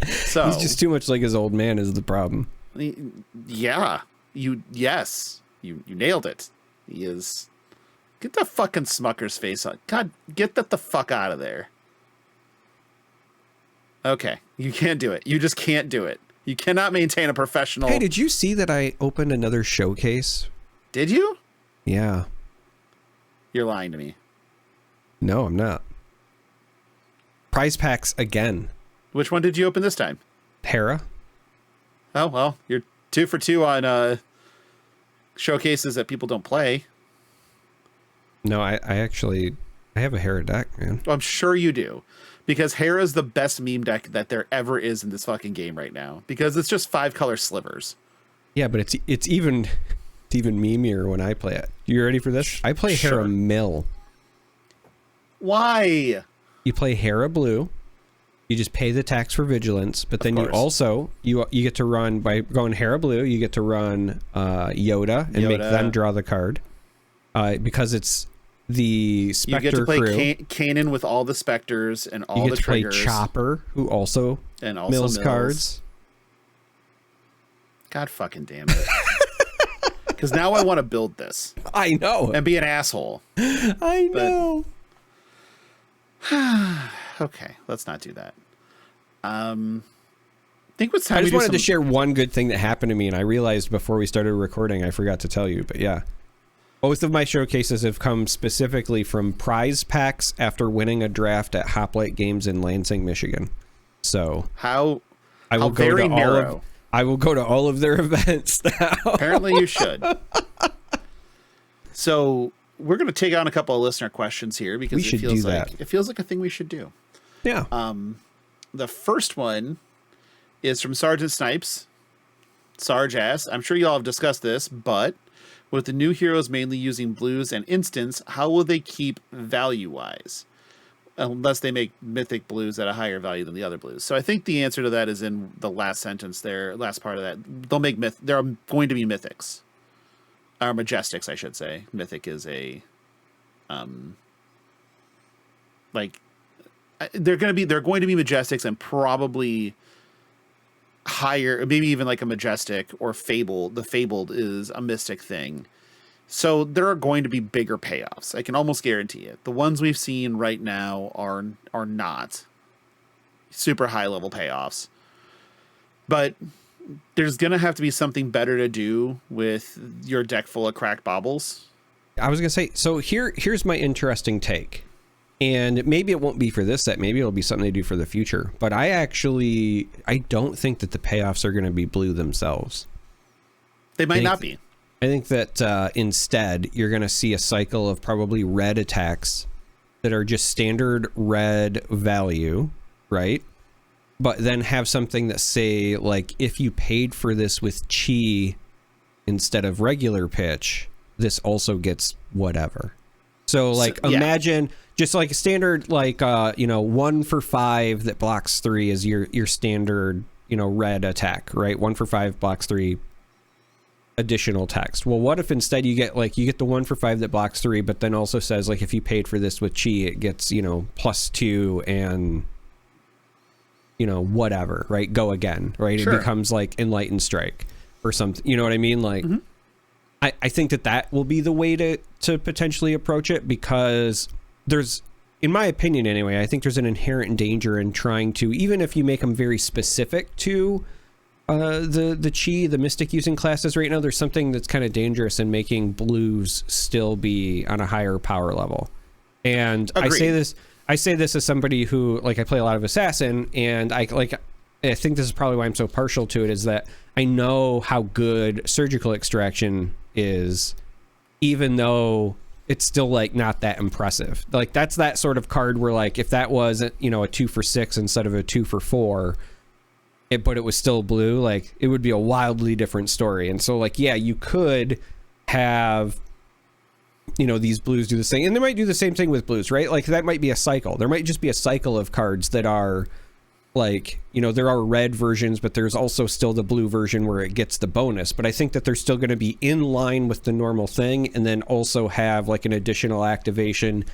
So he's just too much like his old man is the problem. Yeah. You nailed it. He is. Get the fucking Smucker's face on. God, get that the fuck out of there. Okay. You can't do it. You just can't do it. You cannot maintain a professional. Hey, did you see that I opened another showcase? Did you? Yeah. You're lying to me. No, I'm not. Prize packs again. Which one did you open this time? Hera. Oh, well, you're 2 for 2 on showcases that people don't play. No, I actually have a Hera deck, man. Well, I'm sure you do. Because Hera's the best meme deck that there ever is in this fucking game right now. Because it's just 5-color slivers. Yeah, but it's even memeier when I play it. You ready for this? I play Hera Mill. Why? You play Hera Blue. You just pay the tax for vigilance, but then you also you get to run by going Hera Blue. You get to run Yoda and make them draw the card because it's the Spectre crew. You get to play Kanan with all the Spectres and all the triggers. You get to play Chopper, who also mills cards. God fucking damn it! Because now I want to build this. I know, and be an asshole. I know. Okay, let's not do that. I think what's time. I just wanted to share one good thing that happened to me, and I realized before we started recording, I forgot to tell you. But yeah, both of my showcases have come specifically from prize packs after winning a draft at Hoplite Games in Lansing, Michigan. So I will go to all of their events now. Apparently, you should. So we're going to take on a couple of listener questions here because it feels like a thing we should do. Yeah. The first one is from Sergeant Snipes. Sarge asks, I'm sure you all have discussed this, but with the new heroes mainly using blues and instants, how will they keep value-wise? Unless they make mythic blues at a higher value than the other blues. So I think the answer to that is in the last sentence there, last part of that. There are going to be mythics. Or majestics, I should say. Mythic is a they're going to be majestics and probably higher, maybe even like a majestic or fabled. The fabled is a mystic thing. So there are going to be bigger payoffs. I can almost guarantee it. The ones we've seen right now are not super high level payoffs. But there's going to have to be something better to do with your deck full of cracked baubles. I was going to say, so here's my interesting take. And maybe it won't be for this set. Maybe it'll be something they do for the future. But I don't think that the payoffs are going to be blue themselves. They might not be. I think that instead, you're going to see a cycle of probably red attacks that are just standard red value, right? But then have something that say, like, if you paid for this with chi instead of regular pitch, this also gets whatever. So, like, imagine just like a standard, like, 1 for 5 that blocks 3 is your standard, red attack, right? 1 for 5 blocks 3 additional text. Well, what if instead you get the 1 for 5 that blocks 3, but then also says, like, if you paid for this with chi, it gets, +2 and, whatever, right? Go again, right? Sure. It becomes like Enlightened Strike or something. You know what I mean? Like, I think that will be the way to potentially approach it, because there's, in my opinion anyway, I think there's an inherent danger in trying to, even if you make them very specific to the chi, the mystic using classes right now, there's something that's kind of dangerous in making blues still be on a higher power level. And agreed. I say this as somebody who, like, I play a lot of assassin, and I think this is probably why I'm so partial to it, is that I know how good surgical extraction is, even though it's still like not that impressive. Like that's that sort of card where like if that was, you know, a 2 for 6 instead of a 2 for 4, but it was still blue, like it would be a wildly different story. And so like, yeah, you could have, you know, these blues do this thing, and they might do the same thing with blues, right? Like that might be a cycle. There might just be a cycle of cards that are like, you know, there are red versions, but there's also still the blue version where it gets the bonus. But I think that they're still going to be in line with the normal thing, and then also have like an additional activation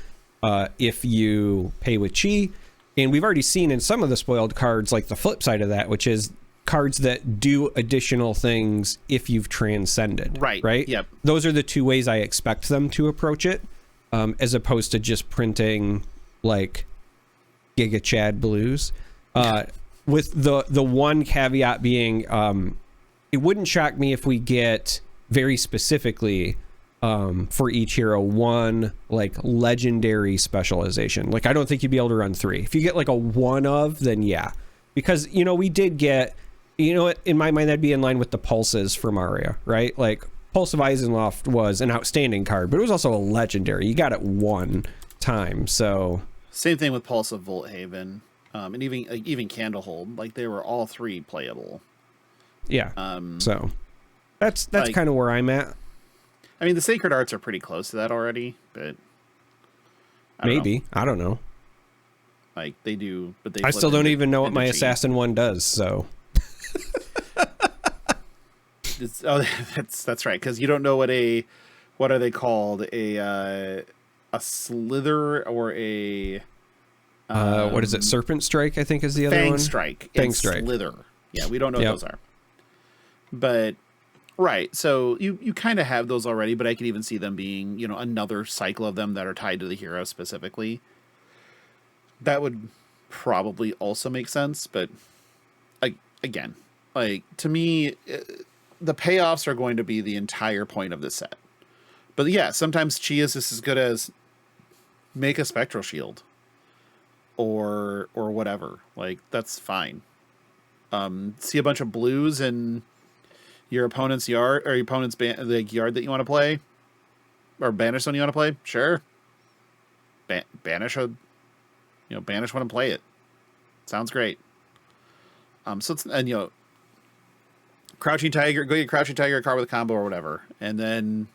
if you pay with chi. And we've already seen in some of the spoiled cards, like the flip side of that, which is cards that do additional things if you've transcended. Right. Yep. Those are the two ways I expect them to approach it, as opposed to just printing like Giga Chad blues. With the one caveat being, it wouldn't shock me if we get very specifically for each hero one like legendary specialization. Like I don't think you'd be able to run 3. If you get like a one of, then yeah, because you know we did get, you know, in my mind that'd be in line with the pulses from Aria, right? Like Pulse of Eisenloft was an outstanding card, but it was also a legendary. You got it one time, so same thing with Pulse of Volthaven. And even Candlehold, like they were all 3 playable. Yeah. So that's like, kind of where I'm at. I mean, the Sacred Arts are pretty close to that already, but I don't know. Like they do, but they. I still don't even know what my Assassin one does. So. That's right, because you don't know what are they called, a Slither or a. What is it? Serpent Strike, I think, is the other Fang one. Strike. Fang Strike. Slither. Yeah, we don't know what those are. But right, so you kind of have those already, but I could even see them being, you know, another cycle of them that are tied to the hero specifically. That would probably also make sense, but again, like to me, the payoffs are going to be the entire point of this set. But yeah, sometimes Chi is just as good as make a Spectral Shield. Or whatever, like that's fine. See a bunch of blues in your opponent's yard, or your opponent's yard that you want to play, or banish one you want to play. Sure, banish one and play it. Sounds great. So it's, and you know, Crouching Tiger, go get Crouching Tiger a card with a combo or whatever, and then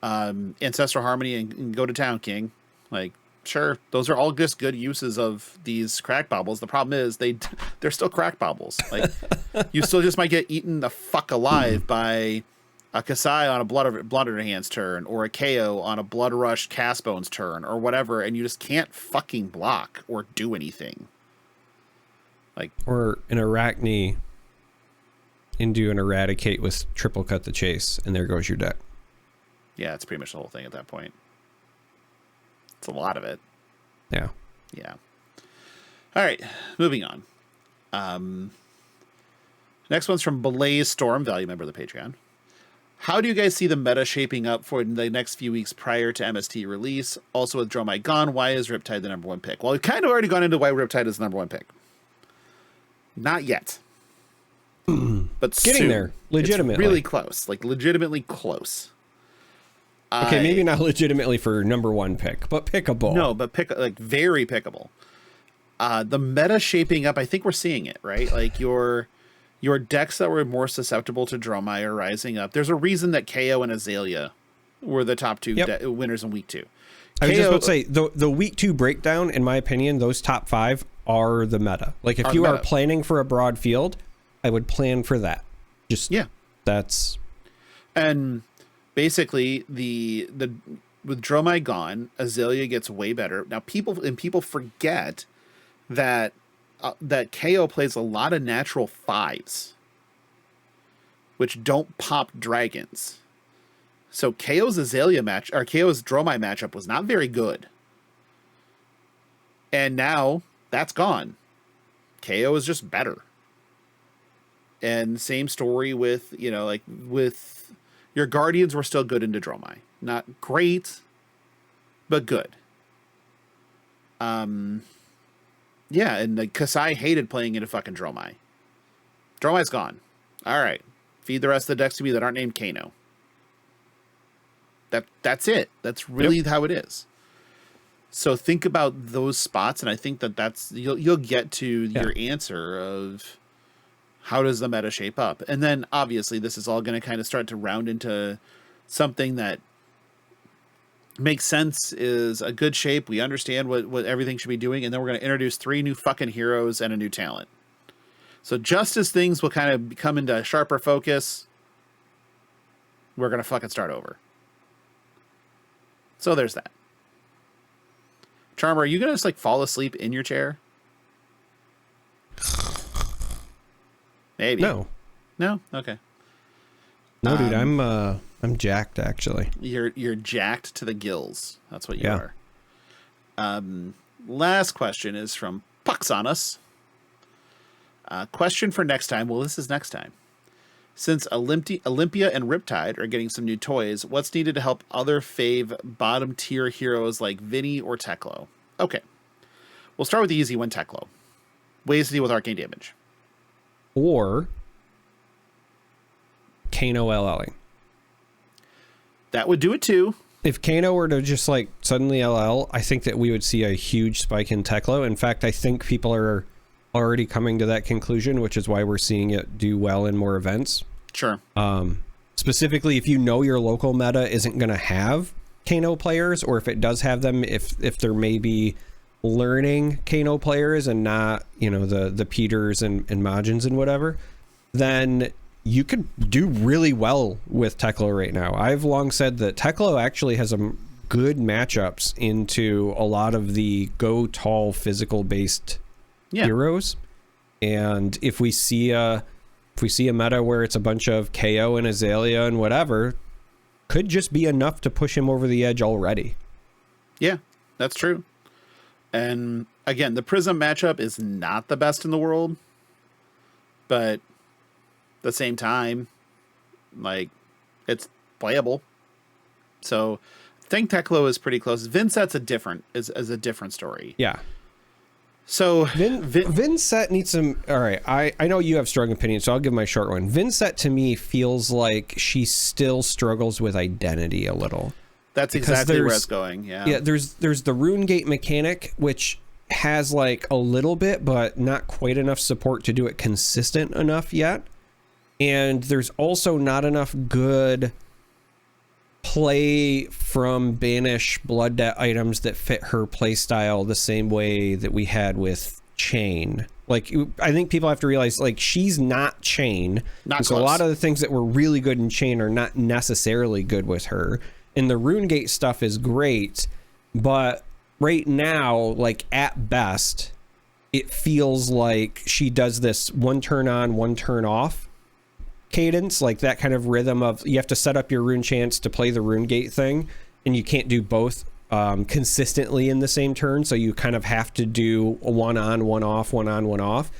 Ancestral Harmony and go to town, King. Like. Sure, those are all just good uses of these crack baubles. The problem is they're still crack baubles. Like you still just might get eaten the fuck alive by a Kasai on a Blood Under Hands turn, or a KO on a Blood Rush Castbones turn, or whatever, and you just can't fucking block or do anything. Like or an Arachne into an Eradicate with triple cut the chase, and there goes your deck. Yeah, it's pretty much the whole thing at that point. It's a lot of it. Yeah. Yeah. All right, moving on. Next one's from Blaze Storm, value member of the Patreon. How do you guys see the meta shaping up for the next few weeks prior to MST release? Also with Dromai gone, why is Riptide the number 1 pick? Well, we've kind of already gone into why Riptide is the number 1 pick. Not yet. But getting soon. there. Legitimately. It's really close. Like legitimately close. Okay, maybe not legitimately for number 1 pick, but pickable. No, but very pickable. The meta shaping up, I think we're seeing it, right? Like your decks that were more susceptible to Dromai are rising up. There's a reason that KO and Azalea were the top 2 winners in week 2. I was just about to say, the week 2 breakdown, in my opinion, those top 5 are the meta. Like if you are planning for a broad field, I would plan for that. That's... And... basically, the with Dromai gone, Azalea gets way better. Now people forget that KO plays a lot of natural 5s, which don't pop dragons. So KO's KO's Dromai matchup was not very good, and now that's gone. KO is just better. And same story with your Guardians were still good into Dromai. Not great, but good. Yeah, and the Kasai hated playing into fucking Dromai. Dromai's gone. All right. Feed the rest of the decks to me that aren't named Kano. That's it. That's really how it is. So think about those spots, and I think that's you'll get to your answer of how does the meta shape up. And then obviously this is all going to kind of start to round into something that makes sense, is a good shape. We understand what everything should be doing, and then we're going to introduce 3 new fucking heroes and a new talent. So just as things will kind of come into sharper focus, we're going to fucking start over. So there's that. Charmer, are you going to just like fall asleep in your chair? Maybe. No. No? Okay. No, dude, I'm jacked actually. You're jacked to the gills. That's what you are. Last question is from Puxonus. Question for next time. Well, this is next time. Since Olympia and Riptide are getting some new toys, what's needed to help other fave bottom tier heroes like Vinny or Teklo? Okay. We'll start with the easy one, Teklo. Ways to deal with arcane damage. Or Kano LLing. That would do it too. If Kano were to just like suddenly LL, I think that we would see a huge spike in Teklo. In fact, I think people are already coming to that conclusion, which is why we're seeing it do well in more events. Sure. Specifically, if you know your local meta isn't going to have Kano players, or if it does have them, if they're maybe learning Kano players and not, you know, the Peters and Majins and whatever, then you could do really well with Teklo right now. I've long said that Teklo actually has some good matchups into a lot of the go tall physical based heroes. And if we see a meta where it's a bunch of KO and Azalea and whatever, could just be enough to push him over the edge already. Yeah, that's true. And again, the Prism matchup is not the best in the world, but at the same time, like, it's playable. So I think Teklo is pretty close. Vinset's a different story. Yeah. So Vinset needs some. All right, I know you have strong opinions, so I'll give my short one. Vinset to me feels like she still struggles with identity a little. That's exactly where it's going. Yeah. There's the Rune Gate mechanic, which has like a little bit, but not quite enough support to do it consistent enough yet. And there's also not enough good play from banish blood debt items that fit her play style the same way that we had with Chain. Like, I think people have to realize, like, she's not Chain. So a lot of the things that were really good in Chain are not necessarily good with her. And the RuneGate stuff is great, but right now, like, at best, it feels like she does this one turn on, one turn off cadence, like that kind of rhythm of you have to set up your rune chance to play the RuneGate thing, and you can't do both consistently in the same turn, so you kind of have to do a one on, one off, one on, one off.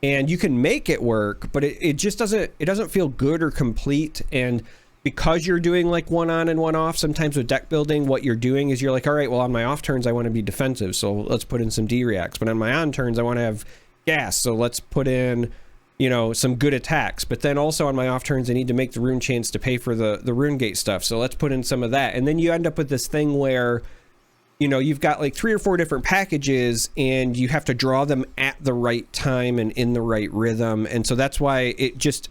And you can make it work, but it just doesn't feel good or complete. And because you're doing like one on and one off, sometimes with deck building, what you're doing is you're like, all right, well, on my off turns, I want to be defensive, so let's put in some D-reacts. But on my on turns, I want to have gas, so let's put in, you know, some good attacks. But then also on my off turns, I need to make the rune chance to pay for the RuneGate stuff, so let's put in some of that. And then you end up with this thing where, you know, you've got like 3 or 4 different packages and you have to draw them at the right time and in the right rhythm. And so that's why it just,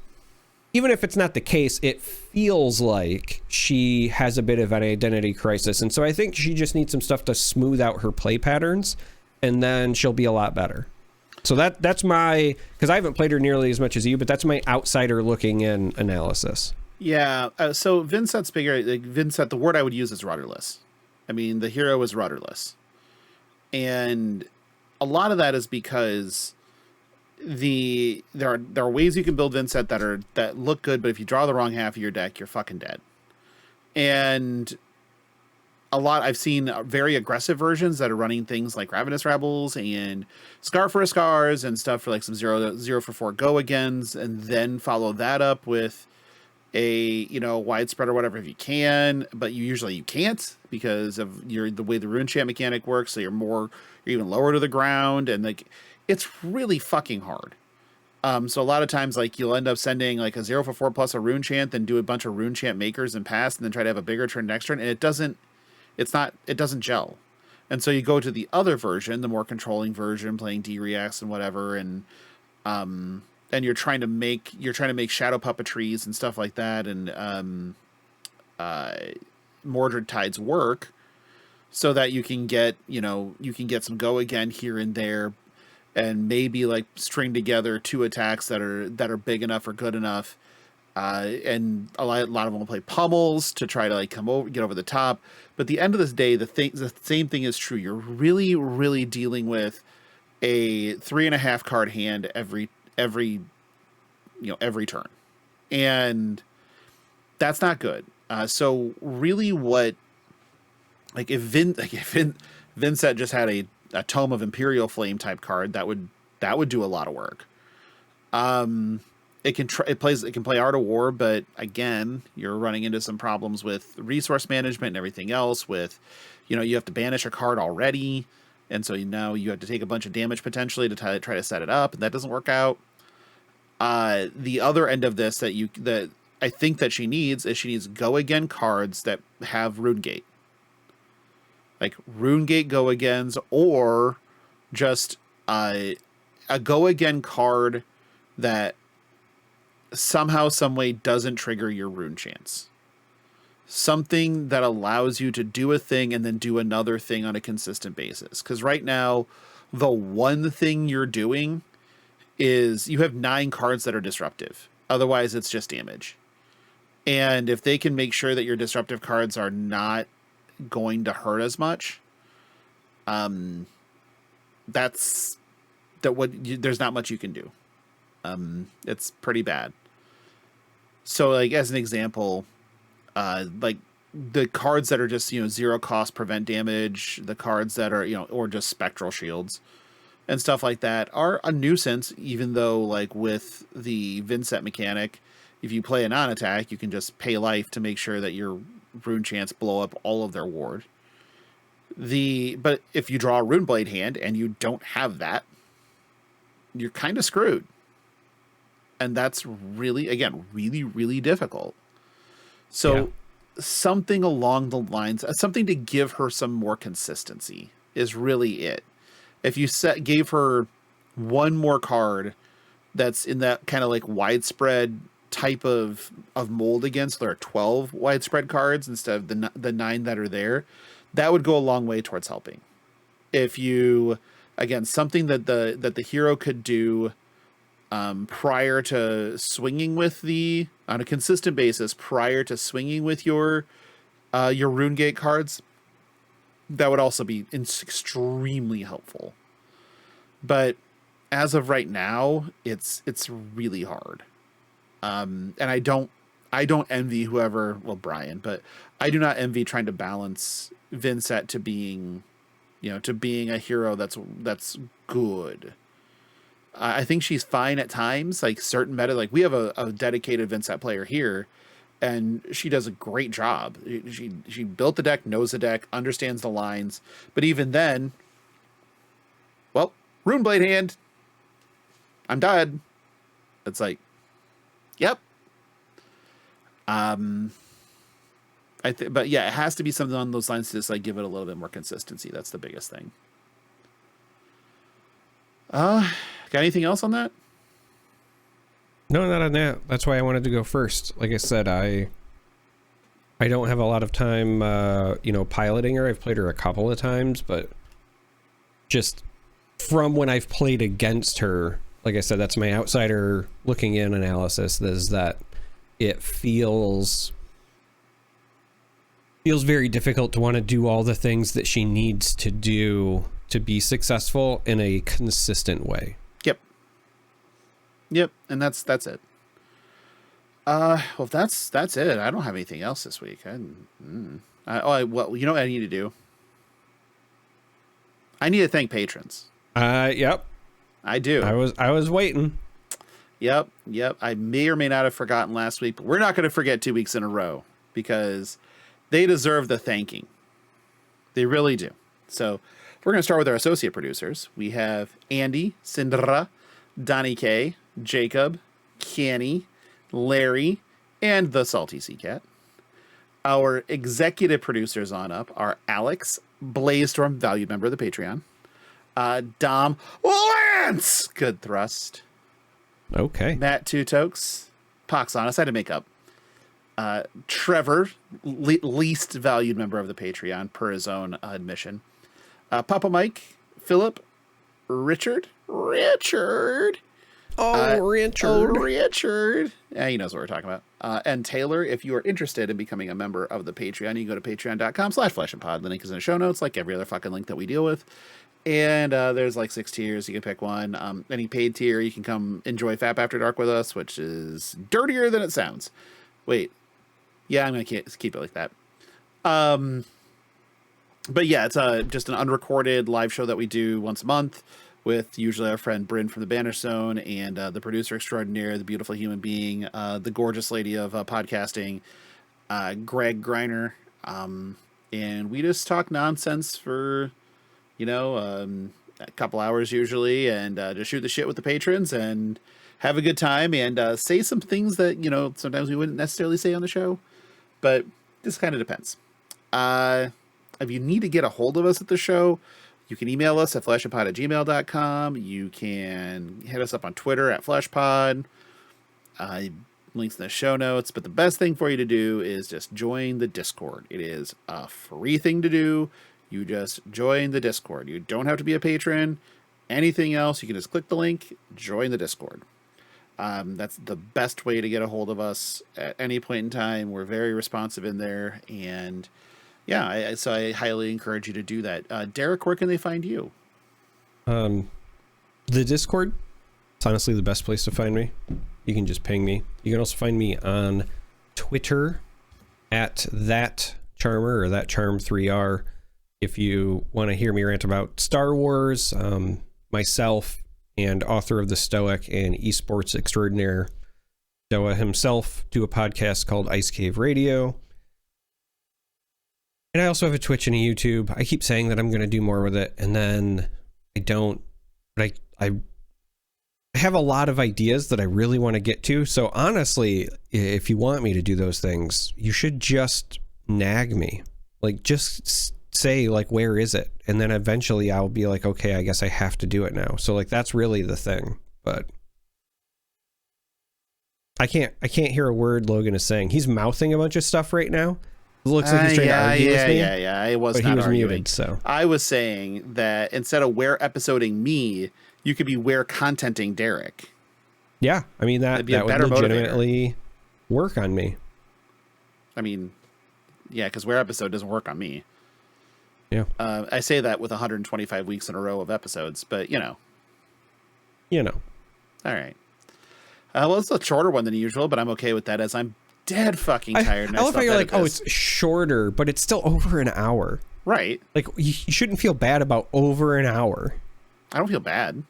even if it's not the case, it feels like she has a bit of an identity crisis. And so I think she just needs some stuff to smooth out her play patterns, and then she'll be a lot better. So that's my, because I haven't played her nearly as much as you, but that's my outsider looking in analysis. Yeah. So Vinset's bigger. Like Vinset, the word I would use is rudderless. I mean, the hero is rudderless. And a lot of that is because there are ways you can build Vinset that look good, but if you draw the wrong half of your deck, you're fucking dead. And I've seen very aggressive versions that are running things like Ravenous Rebels and Scar for Scars and stuff for like some 0 for 4 go agains, and then follow that up with a widespread or whatever if you can, but you can't because of the way the rune chant mechanic works. So you're even lower to the ground, and like it's really fucking hard. So a lot of times like you'll end up sending like a 0 for 4 plus a rune chant, then do a bunch of rune chant makers and pass, and then try to have a bigger turn next turn, and it doesn't gel. And so you go to the other version, the more controlling version, playing D-Reacts and whatever, and you're trying to make shadow puppetries and stuff like that, and Mordred Tides work so that you can get some go again here and there, and maybe like string together 2 attacks that are big enough or good enough. And a lot of them will play pummels to try to like get over the top. But at the end of this day, the same thing is true. You're really, really dealing with a 3.5 card hand every turn, and that's not good. So really, if Vincent just had a Tome of Imperial Flame type card, that would do a lot of work. It can play Art of War, but again, you're running into some problems with resource management and everything else. With, you have to banish a card already, and so now you have to take a bunch of damage potentially to try to set it up, and that doesn't work out. The other end of this that I think that she needs go again cards that have Rune Gate, like Rune Gate go agains, or just a go again card that somehow, some way doesn't trigger your rune chants. Something that allows you to do a thing and then do another thing on a consistent basis. Because right now, the one thing you're doing is you have 9 cards that are disruptive. Otherwise, it's just damage. And if they can make sure that your disruptive cards are not going to hurt as much, there's not much you can do. It's pretty bad. So like, as an example, like the cards that are just, 0 cost prevent damage, the cards that are, or just spectral shields and stuff like that are a nuisance, even though like with the Vincent mechanic, if you play a non-attack, you can just pay life to make sure that your rune chants blow up all of their ward. But if you draw a Runeblade hand and you don't have that, you're kind of screwed. And that's really, again, really, really difficult. So something along the lines, something to give her some more consistency is really it. If you gave her one more card that's in that kind of like widespread type of mold against, there are 12 widespread cards instead of the 9 that are there, that would go a long way towards helping. If you, again, something that the hero could do prior to swinging with on a consistent basis, prior to swinging with your Rune Gate cards, that would also be extremely helpful. But as of right now, it's really hard. And I don't envy Brian, but I do not envy trying to balance Vincent to being a hero that's good. I think she's fine at times, like certain meta, like we have a dedicated Vincent player here, and she does a great job. She built the deck, knows the deck, understands the lines, but even then, well, Runeblade hand, I'm dead. It's like, yep. But yeah, it has to be something on those lines to just like give it a little bit more consistency. That's the biggest thing. Got anything else on that? No, not on that. That's why I wanted to go first. Like I said, I don't have a lot of time, piloting her. I've played her a couple of times, but just from when I've played against her, like I said, that's my outsider looking in analysis, is that it feels very difficult to want to do all the things that she needs to do to be successful in a consistent way. Yep, and that's it. Well, that's it. I don't have anything else this week. Well, you know what I need to do? I need to thank patrons. Yep. I do. I was waiting. Yep. I may or may not have forgotten last week, but we're not going to forget 2 weeks in a row because they deserve the thanking. They really do. So we're going to start with our associate producers. We have Andy, Sindra, Donnie K, Jacob, Kenny, Larry, and the Salty Sea Cat. Our executive producers on up are Alex, Blaze-Storm, valued member of the Patreon, Dom, Lance, good thrust. Okay. Matt Two Tokes, Pox on us. I had to make up. Trevor, least valued member of the Patreon per his own admission. Papa Mike, Philip, Richard. Richard. Yeah, he knows what we're talking about. And Taylor, if you are interested in becoming a member of the Patreon, you can go to patreon.com/flashandpod. The link is in the show notes, like every other fucking link that we deal with. And there's like 6 tiers. You can pick one. Any paid tier, you can come enjoy FAP After Dark with us, which is dirtier than it sounds. Wait. Yeah, I'm going to keep it like that. But yeah, it's just an unrecorded live show that we do once a month with usually our friend Bryn from the Banner Zone and the producer extraordinaire, the beautiful human being, the gorgeous lady of podcasting, Greg Greiner. And we just talk nonsense for, a couple hours usually, and just shoot the shit with the patrons and have a good time and say some things that, sometimes we wouldn't necessarily say on the show, but this kind of depends. If you need to get a hold of us at the show, you can email us at flashandpod@gmail.com. You can hit us up on Twitter at flashpod. Links in the show notes. But the best thing for you to do is just join the Discord. It is a free thing to do. You just join the Discord. You don't have to be a patron. Anything else, you can just click the link, join the Discord. That's the best way to get a hold of us at any point in time. We're very responsive in there. And yeah, so I highly encourage you to do that. Darick, where can they find you? The Discord. It's honestly the best place to find me. You can just ping me. You can also find me on Twitter at that Charmer or that Charm3R. If you want to hear me rant about Star Wars, myself and author of The Stoic and esports extraordinaire Doa himself do a podcast called Ice Cave Radio. And I also have a Twitch and a YouTube. I keep saying that I'm going to do more with it, and then I don't. But I have a lot of ideas that I really want to get to. So honestly, if you want me to do those things, you should just nag me. Like, just say, like, where is it? And then eventually I'll be like, okay, I guess I have to do it now. So, like, that's really the thing. But I can't hear a word Logan is saying. He's mouthing a bunch of stuff right now. It looks like he's trying to argue with me. Yeah. I was but not he was arguing. muted, so. I was saying that instead of where episoding me, you could be where contenting Darick. Yeah, I mean, that would legitimately work on me. I mean, yeah, because where episode doesn't work on me. Yeah. I say that with 125 weeks in a row of episodes, but You know. All right. Well, it's a shorter one than usual, but I'm okay with that as I'm dead fucking tired. I love how you're like, oh, it's shorter, but it's still over an hour. Right. Like, you shouldn't feel bad about over an hour. I don't feel bad.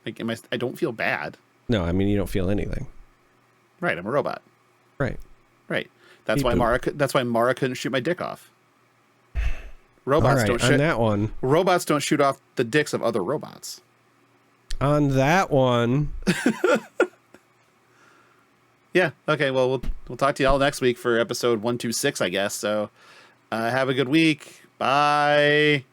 Like, I don't feel bad. No, I mean, you don't feel anything. Right. I'm a robot. Right. That's why Mara couldn't shoot my dick off. Robots don't shoot. On that one. Robots don't shoot off the dicks of other robots. On that one. Yeah. Okay. Well, we'll talk to y'all next week for episode 126, I guess. So, have a good week. Bye.